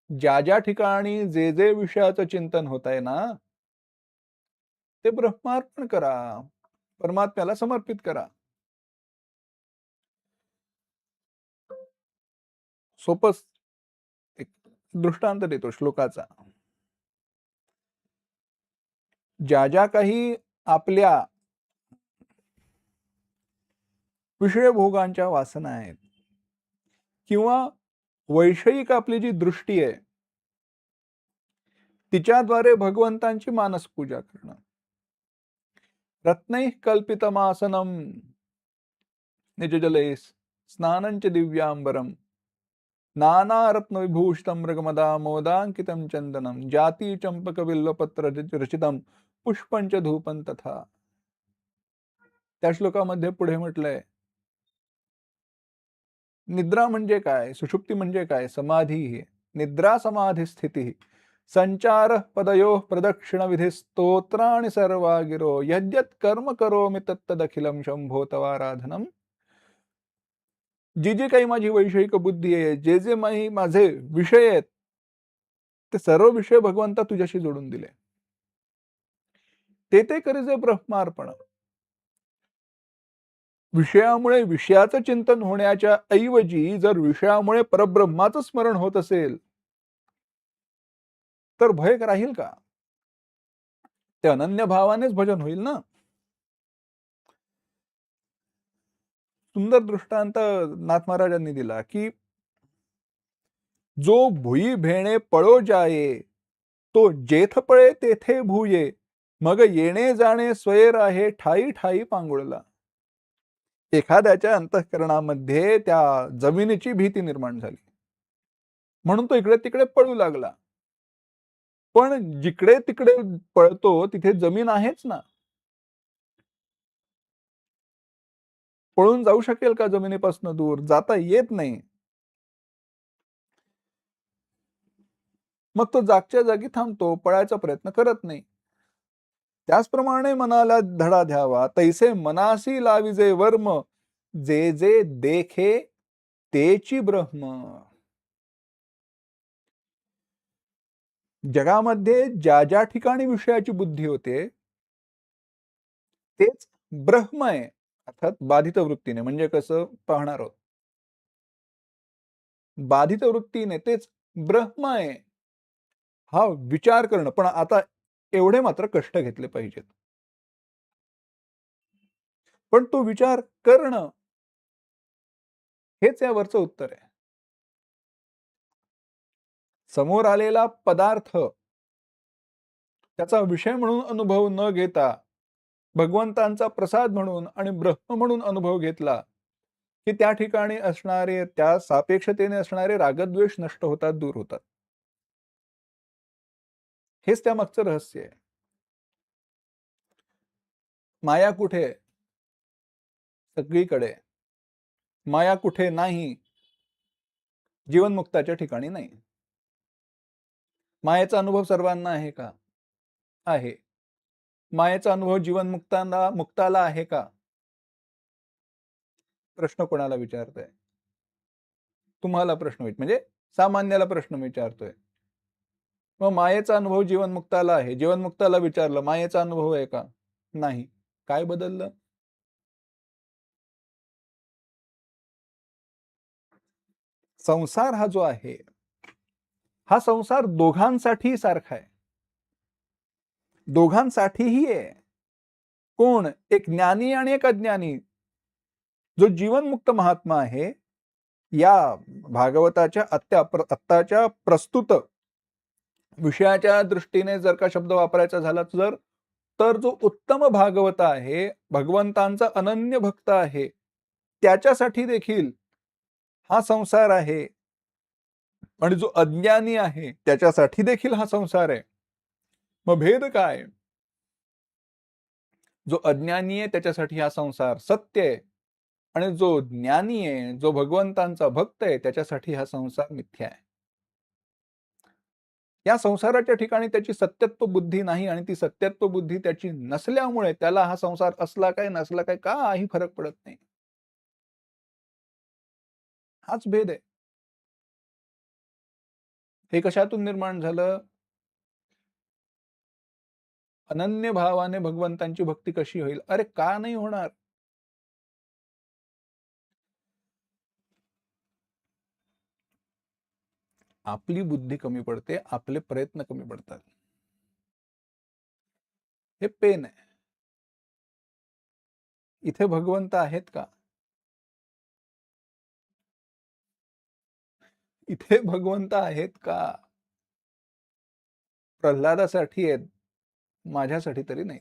ज्या ज्या ठिकाणी जे जे विषयाचं चिंतन होत आहे ना, ते ब्रह्मार्पण करा. परमात्म्याला समर्पित करा. सोपंच एक दृष्टांत देतो श्लोकाचा. ज्या ज्या काही आपल्या विषयभोगांच्या वासना आहेत किंवा वैषयिक आपली जी दृष्टी आहे, तिच्याद्वारे भगवंतांची मानस पूजा करणं. रत्नैः कल्पितमासनं निजजले स्नानंच दिव्यांबरम नानारत्नविभूषितं मृगमदामोदाङ्कितं चन्दनं जाती चंपकबिल्वपत्र रचितं पुष्पंच धूपं तथा. त्या श्लोकामध्ये पुढे म्हटलंय, निद्रा म्हणजे काय, सुषुप्ती म्हणजे काय, समाधी निद्रा समाधी स्थिती संचार पदयो प्रदक्षिण विधी स्तोत्राणि सर्वा गिरो यद्यत् कर्म करोमि तत्तदखिलं शंभो तवाराधनम. जी जी काही माझी वैषयिक बुद्धी आहे, जे जे माझे विषय आहेत, ते सर्व विषय भगवंता तुझ्याशी जोडून दिले. ते ते करीजे ब्रह्मार्पण. विषयामुळे विषयाचं चिंतन होण्याच्या ऐवजी जर विषयामुळे परब्रह्माचं स्मरण होत असेल, तर भय राहील का? ते अनन्य भावानेच भजन होईल ना. सुंदर दृष्टांत नाथ महाराजांनी दिला की जो भुई भेणे पळो जाये, तो जेथ पळे तेथे भूये, मग येणे जाणे स्वैर आहे ठाई ठाई पांगुळला. एखाद्याच्या अंतःकरणामध्ये त्या जमिनीची भीती निर्माण झाली म्हणून तो इकडे तिकडे पळू लागला. पण जिकडे तिकडे पळतो तिथे जमीन आहेच ना. पळून जाऊ शकेल का जमिनीपासून दूर? जाता येत नाही. मग तो जागच्या जागी थांबतो, पळायचा प्रयत्न करत नाही. त्याचप्रमाणे मनाला धडा द्यावा, तैसे मनासी लाविजे वर्म, जे जे देखे तेची ब्रह्म. जगामध्ये ज्या ज्या ठिकाणी विषयाची बुद्धी होते तेच ब्रह्म आहे. अर्थात बाधित वृत्तीने, म्हणजे कसं पाहणार आहोत. बाधित वृत्तीने तेच ब्रह्म आहे हा विचार करणं. पण आता एवढे मात्र कष्ट घेतले पाहिजेत. पण तो विचार करणं हेच यावरचं उत्तर आहे. समोर आलेला पदार्थ त्याचा विषय म्हणून अनुभव न घेता भगवंतांचा प्रसाद म्हणून आणि ब्रह्म म्हणून अनुभव घेतला की त्या ठिकाणी असणारे, त्या सापेक्षतेने असणारे रागद्वेष नष्ट होतात, दूर होतात. हेच त्या मागचं रहस्य आहे. माया कुठे? सगळीकडे. माया कुठे नाही? जीवनमुक्ताच्या ठिकाणी नाही. मायेचा अनुभव सर्वांना आहे का? आहे. मायेचा अनुभव मुक्ताला आहे का? प्रश्न कोणाला विचारताय? तुम्हाला प्रश्न म्हणजे सामान्याला प्रश्न विचारतोय. मग मायेचा अनुभव जीवनमुक्ताला आहे. जीवनमुक्ताला विचारलं, मायेचा अनुभव आहे का? नाही. काय बदललं? संसार हा जो आहे, हा संसार दोघांसाठी सारखा आहे. दोघांसाठीही आहे. कोण? एक ज्ञानी आणि एक अज्ञानी. जो जीवनमुक्त महात्मा आहे, या भागवताच्या आत्ताच्या प्रस्तुत विषयाच्या दृष्टीने जर का शब्द वापरायचा झाला तर जो उत्तम भागवत आहे, भगवंतांचा अनन्य भक्त आहे, त्याच्यासाठी देखील हा संसार आहे. आणि जो अज्ञानी आहे त्याच्यासाठी देखील हा संसार आहे. मग भेद काय? जो अज्ञानी आहे त्याच्यासाठी हा संसार सत्य आहे आणि जो ज्ञानी आहे, जो भगवंतांचा भक्त आहे, त्याच्यासाठी हा संसार मिथ्या आहे. या संसाराच्या ठिकाणी त्याची सत्यत्व बुद्धी नाही आणि ती सत्यत्व बुद्धी त्याची नसल्यामुळे त्याला हा संसार असला काय नसला काय काही फरक पडत नाही. हाच भेद आहे. हे कशातून निर्माण झालं? अनन्य भावाने भगवंतांची भक्ती कशी होईल? अरे का नाही होणार? आपली बुद्धी कमी पडते, आपले प्रयत्न कमी पडतात. हे पेन आहे. इथे भगवंत आहेत का? इथे भगवंत आहेत का? प्रल्हादासाठी आहेत, माझ्यासाठी तरी नाही.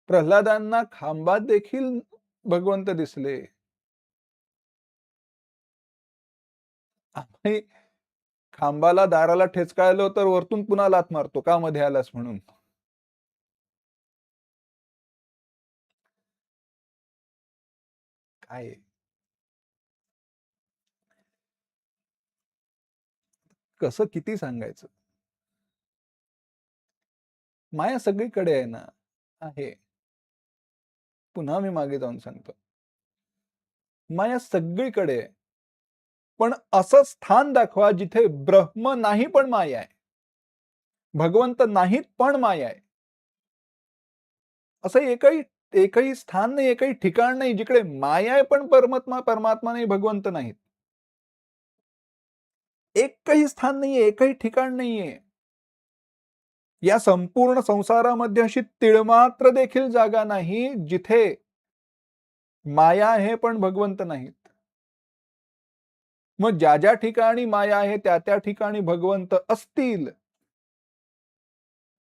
प्रल्हादांना खांबात देखील भगवंत दिसले. आम्ही खांबाला दाराला ठेचकाळलो तर वरतून पुन्हा लाथ मारतो, का मध्ये आलास म्हणून. काय कसं किती सांगायचं? माया सगळीकडे आहे ना. आहे. पुन्हा मी मागे जाऊन सांगतो. माया सगळीकडे आहे. पण असं स्थान दाखवा जिथे ब्रह्म नाही पण माया आहे. भगवंत नाहीत पण माया आहे. असं एकही एकही स्थान नाही, एकही ठिकाण नाही जिकडे माया आहे पण परमात्मा परमात्मा नाही, भगवंत नाहीत. एकही स्थान नाहीये, एकही ठिकाण नाहीये. या संपूर्ण संसारामध्ये अशी तिळमात्र देखील जागा नाही जिथे माया आहे पण भगवंत नाहीत. मग ज्या ज्या ठिकाणी माया आहे त्या त्या ठिकाणी भगवंत असतील,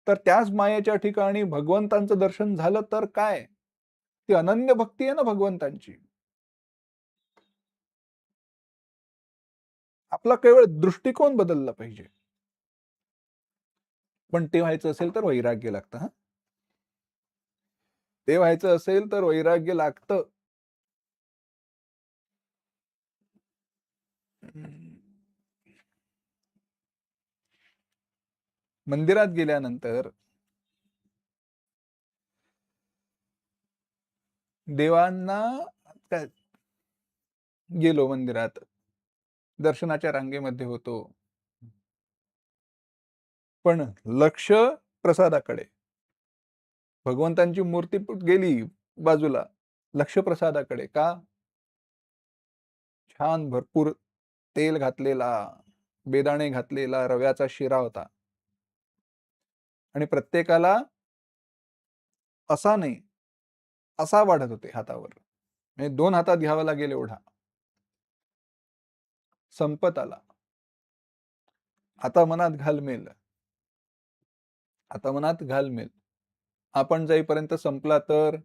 तर त्याच मायेच्या ठिकाणी भगवंतांचं दर्शन झालं तर काय? ती अनन्य भक्ती आहे ना भगवंतांची. आपला केवळ दृष्टिकोन बदलला पाहिजे. पण ते व्हायचं असेल तर वैराग्य लागतं हा. ते व्हायचं असेल तर वैराग्य लागतं. मंदिरात गेल्यानंतर देवांना काय गेलो मंदिरात, दर्शनाच्या रांगेमध्ये होतो. पण लक्ष प्रसादाकडे. भगवंतांची मूर्ती गेली बाजूला. लक्ष प्रसादाकडे. का? छान भरपूर तेल घातलेला, बेदाणे घातलेला रव्याचा शिरा होता. आणि प्रत्येकाला असा नाही, असा वाढत होते हातावर. म्हणजे 2 हातात घ्यावा लागेल एवढा. संपत आला. आता मनात घालमेल. आता मनात घालमेल. आपण जाईपर्यंत संपला तर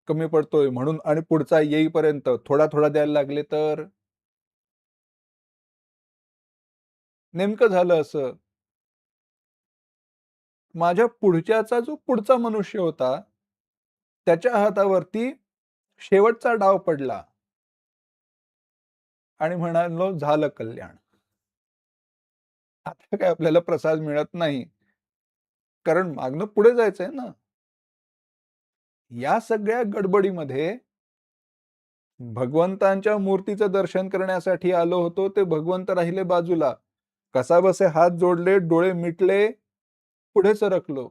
कमी पडतोय म्हणून आणि पुढचा येईपर्यंत थोडा थोडा द्यायला लागले तर नेमकं झालं असं. माझ्या पुढच्याचा जो पुढचा मनुष्य होता त्याच्या हातावरती शेवटचा डाव पडला आणि म्हणालो झालं कल्याण. आता काय आपल्याला प्रसाद मिळत नाही, कारण मागणं पुढे जायचंय ना. या सगळ्या गडबडीमध्ये भगवंतांच्या मूर्तीचं दर्शन करण्यासाठी आलो होतो, ते भगवंत राहिले बाजूला. कसाबसे हात जोडले, डोळे मिटले, पुढे सरकलो.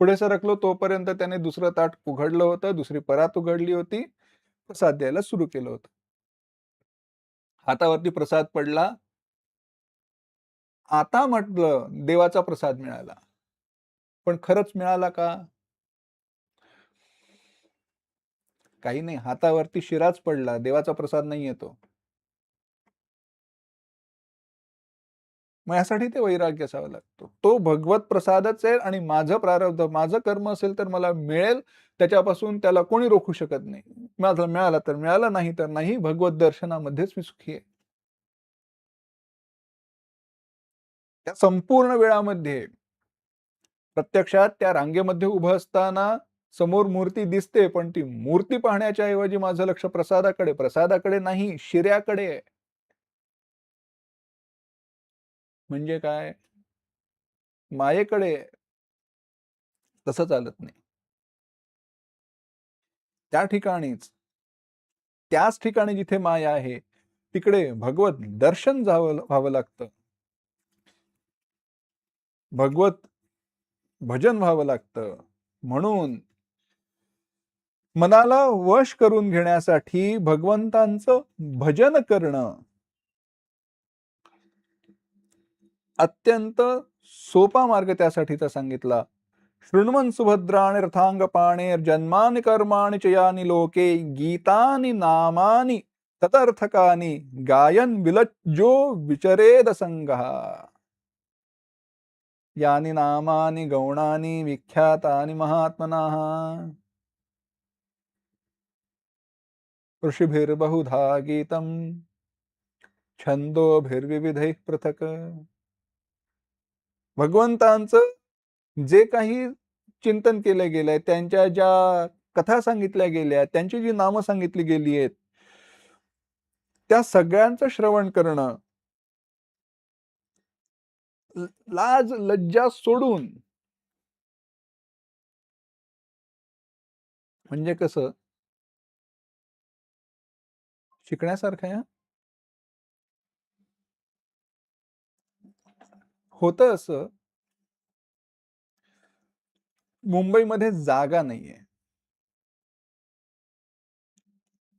पुढे सरकलो तोपर्यंत त्याने दुसरं ताट उघडलं होतं, दुसरी परात उघडली होती. प्रसाद द्यायला सुरू केलं होतं. हातावरती प्रसाद पडला. आता म्हटलं देवाचा प्रसाद मिळाला. पण खरंच मिळाला का? काही नाही, हातावरती शिराच पडला, देवाचा प्रसाद नाही येतो. मग यासाठी ते वैराग्य असावा लागतो. तो भगवत प्रसादच आहे आणि माझं प्रारब्ध, माझं कर्म असेल तर मला मिळेल, त्याच्यापासून त्याला कोणी रोखू शकत नाही. माझं मिळाला तर मिळाला, नाही तर नाही. भगवत दर्शनामध्येच मी सुखी आहे. त्या संपूर्ण वेळामध्ये प्रत्यक्षात त्या रांगेमध्ये उभं असताना समोर मूर्ती दिसते, पण ती मूर्ती पाहण्याच्या ऐवजी माझं लक्ष प्रसादाकडे, प्रसादाकडे नाही, शिऱ्याकडे आहे. म्हणजे काय? मायेकडे आहे. तसं चालत नाही. त्या ठिकाणीच त्याच ठिकाणी जिथे माया आहे तिकडे भगवत दर्शन व्हावं लागतं, भगवत भजन व्हावं लागतं. म्हणून मनाला वश करून घेण्यासाठी भगवंतांचं भजन करणं अत्यंत सोपा मार्ग त्यासाठीचा सांगितला. शृण्वन् सुभद्राणि रथांगपाणेर्जन्मानि कर्माणि च यानि लोके गीतानि नामानि तदर्थकानि गायन विलज्जो विचरेद संगः. यानि नामानि गौणानि विख्यातानि महात्मनः ऋषिभिर्बहुधा गीतम् छंदोभिर्विविधैः पृथक्. भगवंतांचं जे काही चिंतन केलं गेलंय, त्यांच्या ज्या कथा सांगितल्या गेल्या, त्यांची जी नामं सांगितली गेली आहेत, त्या सगळ्यांचं श्रवण करणं लाज लज्जा सोडून. म्हणजे कसं शिकण्यासारखं आहे. होतं असं, मुंबईमध्ये जागा नाहीये,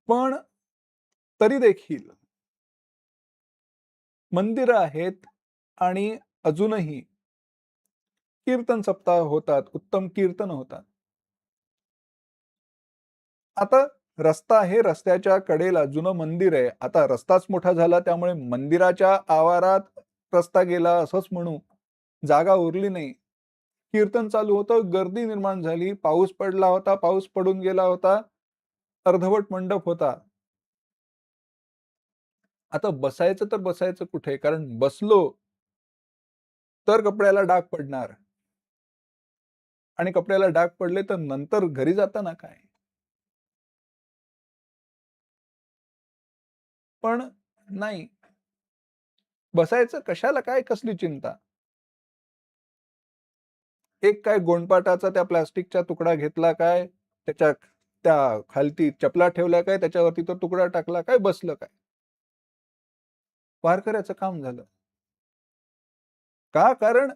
पण तरी देखील मंदिरं आहेत आणि अजूनही कीर्तन सप्ताह होतात, उत्तम कीर्तन होतात. आता रस्ता आहे, रस्त्याच्या कडेला जुनं मंदिर आहे. आता रस्ताच मोठा झाला त्यामुळे मंदिराच्या आवारात रस्ता गेला असंच म्हणू. जागा उरली नाही. कीर्तन चालू होतं, गर्दी निर्माण झाली. पाऊस पडला होता, पाऊस पडून गेला होता. अर्धवट मंडप होता. आता बसायचं तर बसायचं कुठे? कारण बसलो तर कपड्याला डाग पडणार आणि कपड्याला डाग पडले तर नंतर घरी जाताना काय? पण नाही. बसायचं कशाला? काय कसली चिंता? एक काय गोंडपाटाचा त्या प्लास्टिकचा तुकडा घेतला काय? त्याच्या त्या खालती चपला ठेवल्या काय? त्याच्यावरती तो तुकडा टाकला काय? बसलं काय? वारकऱ्याचं काम झालं. का? कारण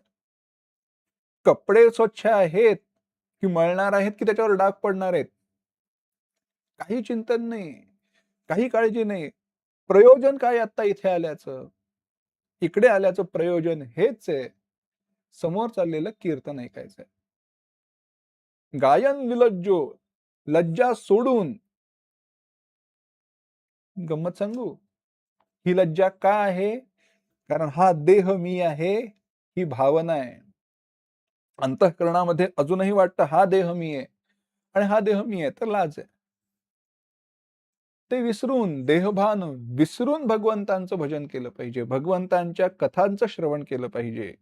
कपडे स्वच्छ आहेत, की मळणार आहेत, की त्याच्यावर डाग पडणार आहेत? काही चिंतन नाही, काही काळजी नाही. प्रयोजन काय आता इथे आल्याचं? इकडे आल्याचं प्रयोजन हेच आहे, समोर चाललेलं कीर्तन ऐकायचंय. गायन विलज्जो, लज्जा सोडून. गंमत सांगू? ही लज्जा का आहे? कारण हा देह मी आहे, ही भावना आहे. अंतःकरणामध्ये अजूनही वाटतं हा देह मी आहे आणि हा देह मी आहे, तर लाज आहे. ते विसरून, देहभान विसरून भगवंतांचं भजन केलं पाहिजे. भगवंतांच्या कथांचं श्रवण केलं पाहिजे.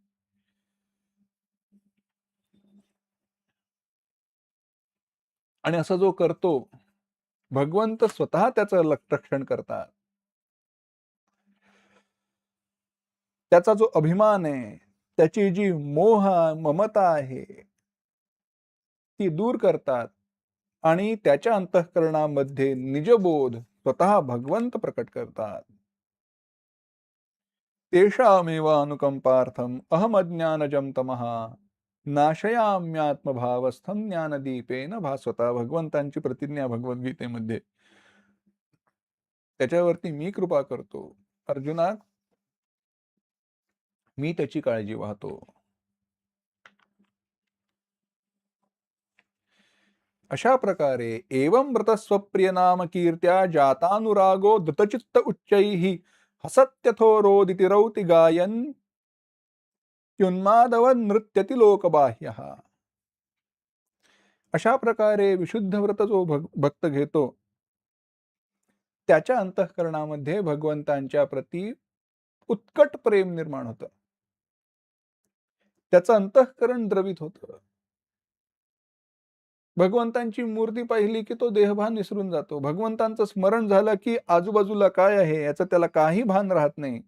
आणि असं जो करतो, भगवंत स्वतः त्याचं रक्षण करतात. त्याचा जो अभिमान आहे, त्याची जी मोह ममता आहे, ती दूर करतात आणि त्याच्या अंतःकरणामध्ये निजबोध स्वतः भगवंत प्रकट करतात. तेषामेव अनुकंपार्थम अहमज्ञानजं तमः नाशयाम्यात्मभावस्थं ज्ञानदीपेन भास्वता. भगवंतांची प्रतिज्ञा भगवद्गीतेमध्ये. त्याच्यावरती मी कृपा करतो. अर्जुना, मी त्याची काळजी वाहतो. अशा प्रकारे एवं व्रतस्वप्रिय नाम कीर्त्या जातानुरागो धृतचित्त उच्चैः हसत्यथो रोदिति रौति गायन उन्मादव नृत्यति लोकबाह्यः. अशा प्रकारे विशुद्ध व्रत जो भक्त घेतो, त्याच्या अंतःकरणामध्ये भगवंतांच्या प्रती उत्कट प्रेम निर्माण होतं. त्याचं अंतःकरण द्रवित होतं. भगवंतांची मूर्ती पाहिली की तो देहभान विसरून जातो. भगवंतांचं स्मरण झालं की आजूबाजूला काय आहे याचं त्याला काही भान राहत नाही.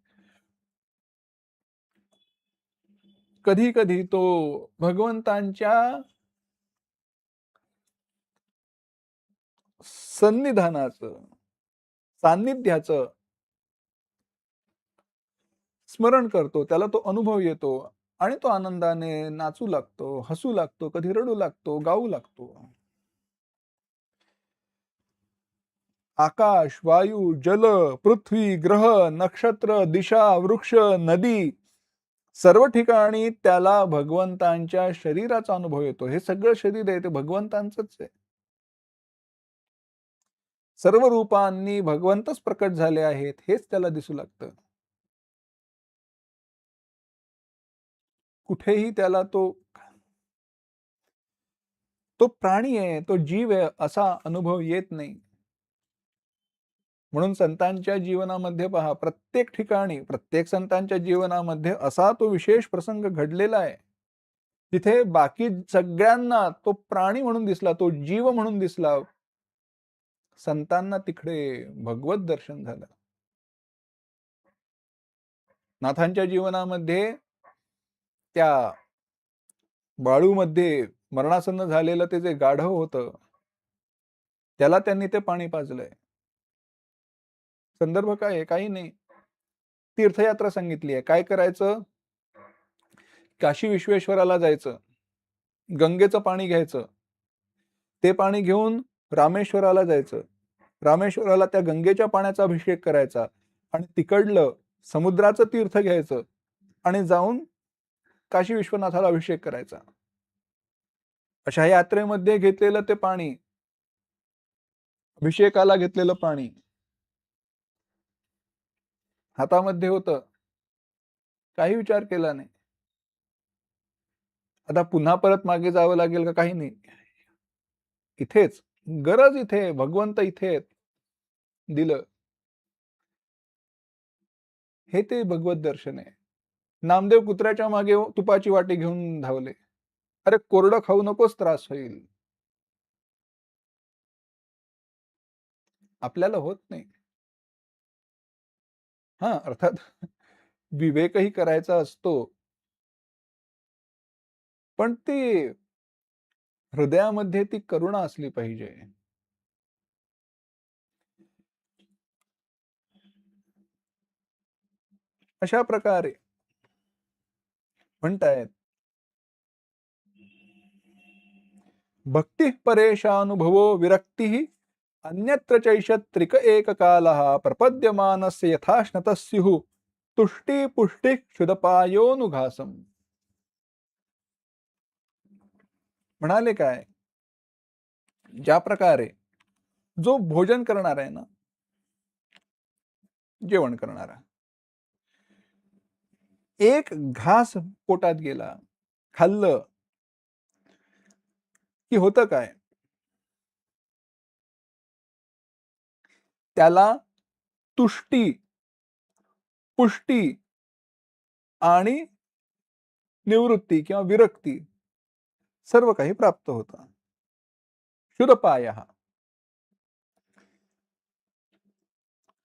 कधी कधी तो भगवंतांच्या सन्निधानाचं सान्निध्याचं स्मरण करतो, त्याला तो अनुभव येतो आणि तो आनंदाने नाचू लागतो, हसू लागतो, कधी रडू लागतो, गाऊ लागतो. आकाश, वायू, जल, पृथ्वी, ग्रह, नक्षत्र, दिशा, वृक्ष, नदी सर्व ठिकाणी त्याला भगवंतांच्या शरीराचा अनुभव येतो. हे सगळं शरीर आहे ते भगवंतांचंच आहे. सर्व रूपांनी भगवंतच प्रकट झाले आहेत हेच त्याला दिसू लागतं. कुठेही त्याला तो प्राणी आहे, तो जीव आहे असा अनुभव येत नाही. म्हणून संतांच्या जीवनामध्ये पहा, प्रत्येक ठिकाणी, प्रत्येक संतांच्या जीवनामध्ये असा तो विशेष प्रसंग घडलेला आहे. तिथे बाकी सगळ्यांना तो प्राणी म्हणून दिसला, तो जीव म्हणून दिसला. संतांना तिकडे भगवत दर्शन झालं. नाथांच्या जीवनामध्ये त्या बाळूमध्ये मरणासन्न झालेलं ते जे गाढव होतं, त्याला त्यांनी ते पाणी पाजलंय. संदर्भ काय आहे? काही नाही. तीर्थयात्रा सांगितली आहे. काय करायचं? काशी विश्वेश्वराला जायचं. गंगेचं पाणी घ्यायचं. ते पाणी घेऊन रामेश्वराला जायचं. रामेश्वराला त्या गंगेच्या पाण्याचा अभिषेक करायचा आणि तिकडलं समुद्राचं तीर्थ घ्यायचं आणि जाऊन काशी विश्वनाथाला अभिषेक करायचा. अशा यात्रेमध्ये घेतलेलं ते पाणी, अभिषेकाला घेतलेलं पाणी हातामध्ये होतं. काही विचार केला नाही. आता पुन्हा परत मागे जावं लागेल का? काही नाही. इथेच गरज इथे, भगवंत इथे दिलं. हे ते भगवत दर्शन आहे. नामदेव कुत्र्याच्या मागे तुपाची वाटी घेऊन धावले. अरे कोरडं खाऊ नकोस, त्रास होईल. आपल्याला होत नाही. हां, अर्थात विवेकही करायचा असतो. पण ती हृदयामध्ये ती करुणा असली पाहिजे. अशा प्रकारे म्हणतायत, भक्ती परेशानुभवो विरक्ती अन्यत्र चैषत्रिक एक कालः प्रपद्यमानस्य यथाश्नतः स्युः तुष्टी पुष्टी क्षुदपायोनुघासम. म्हणाले काय? ज्या प्रकारे जो भोजन करणार आहे ना, जेवण करणारा, एक घास पोटात गेला, खाल्लं की होतं काय? त्याला तुष्टी, पुष्टी आणि निवृत्ती किंवा विरक्ती सर्व काही प्राप्त होतं. क्षुरपायः,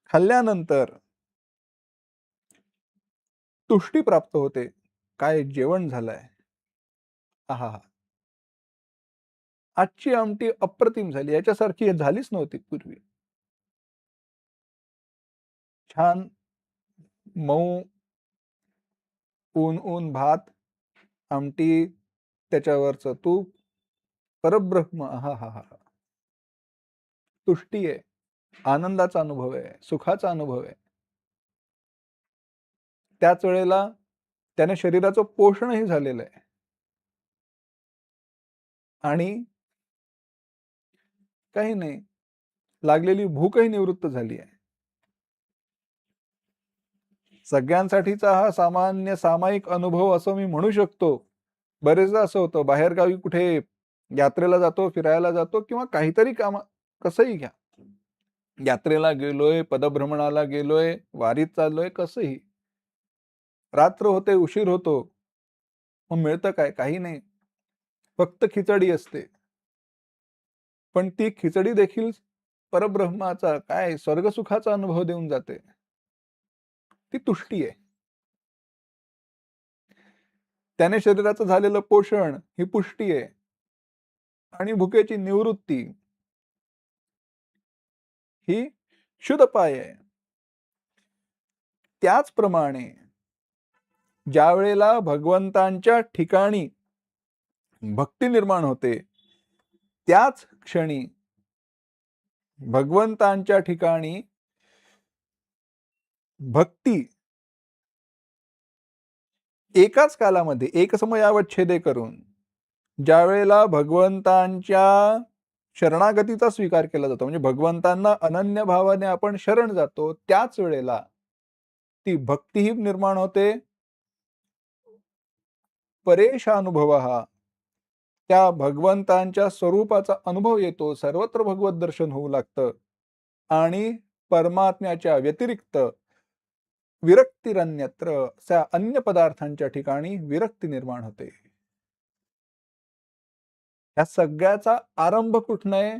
खाल्ल्यानंतर तुष्टी प्राप्त होते. काय जेवण झालंय! आहा! आजची आमटी अप्रतिम झाली. याच्यासारखी झालीच नव्हती पूर्वी. छान मऊ ऊन भात, आमटी, त्याच्यावरचं तूप, परब्रह्म. आहाहाहा! तुष्टी आहे, आनंदाचा अनुभव आहे, सुखाचा अनुभव आहे. त्याच वेळेला त्याने शरीराचं पोषणही झालेलं आहे. आणि काही नाही, लागलेली भूकही निवृत्त झाली आहे. सगळ्यांसाठीचा हा सामान्य सामायिक अनुभव असं मी म्हणू शकतो. बरेचदा असं होतं, बाहेरगावी कुठे यात्रेला जातो, फिरायला जातो किंवा काहीतरी काम, कसंही घ्या. यात्रेला गेलोय, पदभ्रमणाला गेलोय, वारीत चाललोय, कसंही. रात्र होते, उशीर होतो. मग मिळतं काय? काही नाही. फक्त खिचडी असते. पण ती खिचडी देखील परब्रह्माचा काय स्वर्गसुखाचा अनुभव देऊन जाते. ती तुष्टी आहे. त्याने शरीराचं झालेलं पोषण ही पुष्टी आहे. आणि भुकेची निवृत्ती ही शुद्ध पाय आहे. त्याचप्रमाणे ज्या वेळेला भगवंतांच्या ठिकाणी भक्ती निर्माण होते, त्याच क्षणी भगवंतांच्या ठिकाणी भक्ती एकाच कालामध्ये एकसमयावच्छेदे करून ज्या वेळेला भगवंतांच्या शरणागतीचा स्वीकार केला जातो, म्हणजे भगवंतांना अनन्य भावाने आपण शरण जातो, त्याच वेळेला ती भक्तीही निर्माण होते. परेशानुभव हा त्या भगवंतांच्या स्वरूपाचा अनुभव येतो, सर्वत्र भगवत दर्शन होऊ लागतं आणि परमात्म्याच्या व्यतिरिक्त विरक्तिरन्यत्र अशा अन्य पदार्थांच्या ठिकाणी विरक्ती निर्माण होते. या सगळ्याचा आरंभ कुठनं आहे?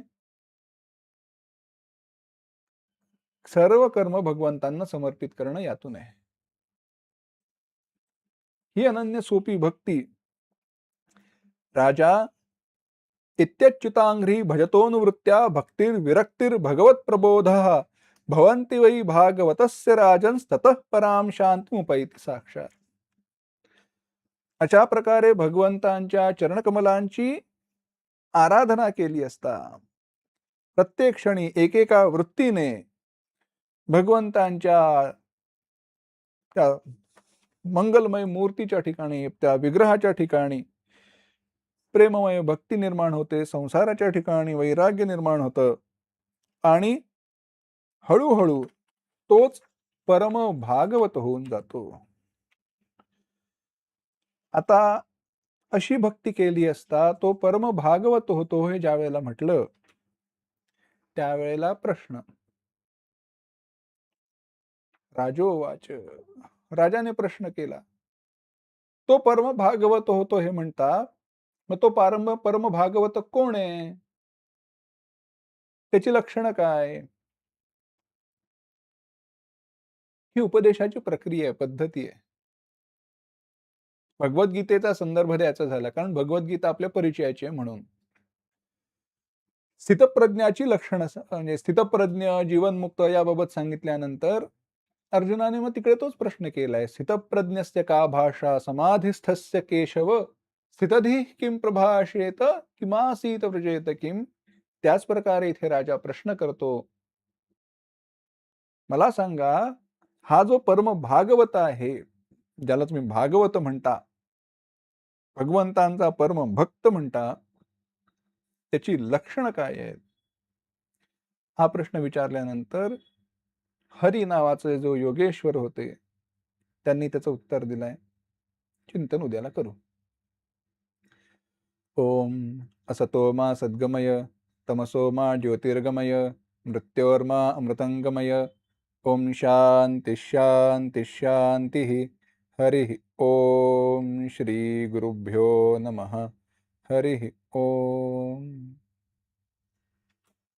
सर्व कर्म भगवंतांना समर्पित करणं यातून आहे. ही अनन्य सोपी भक्ती राजा इत्यच्युतांघ्री भजतोनुवृत्त्या भक्तिर्विरक्तिर्भगवत प्रबोधः भवन्ति वै भागवतस्य राजंस्ततः पराम शांतिमुपैति साक्षात. अशा प्रकारे भगवंतांच्या चरणकमलांची आराधना केली असता प्रत्येक क्षणी एकेका वृत्तीने भगवंतांच्या त्या मंगलमय मूर्तीच्या ठिकाणी, त्या विग्रहाच्या ठिकाणी प्रेममय भक्ती निर्माण होते, संसाराच्या ठिकाणी वैराग्य निर्माण होतं आणि हळूहळू तोच परम भागवत होऊन जातो. आता अशी भक्ती केली असता तो परम भागवत होतो हे ज्या वेळेला म्हटलं, त्यावेळेला प्रश्न राजोवाच, राजाने प्रश्न केला, तो परम भागवत होतो हे म्हणता, मग तो परम भागवत कोण आहे? त्याची लक्षणं काय? ही उपदेशाची प्रक्रिया आहे, पद्धती आहे. भगवद्गीतेचा संदर्भ द्यायचा झाला, कारण भगवद्गीता आपल्या परिचयाची आहे म्हणून. स्थितप्रज्ञाची लक्षणं म्हणजे स्थितप्रज्ञ, जीवनमुक्त याबाबत सांगितल्यानंतर अर्जुनाने मग तिकडे तोच प्रश्न केलाय. स्थितप्रज्ञस्य का भाषा समाधिस्थस्य केशव स्थितधी किम प्रभाषेत किमासीत व्रजेत किम. त्याच प्रकारे इथे राजा प्रश्न करतो, मला सांगा, हा जो परम भागवत आहे, ज्याला तुम्ही भागवत म्हणता, भगवंतांचा परम भक्त म्हणता, त्याची लक्षणं काय आहेत? हा प्रश्न विचारल्यानंतर हरी नावाचे जो योगेश्वर होते, त्यांनी त्याचं उत्तर दिलंय. चिंतन उद्याला करू. ओम असतो मा सद्गमय तमसो मा ज्योतिर्गमय मृत्योर्मा अमृतंगमय. ओम शांती शांती शांती. हरि ओम. श्री गुरुभ्यो नमः. हरि ओम.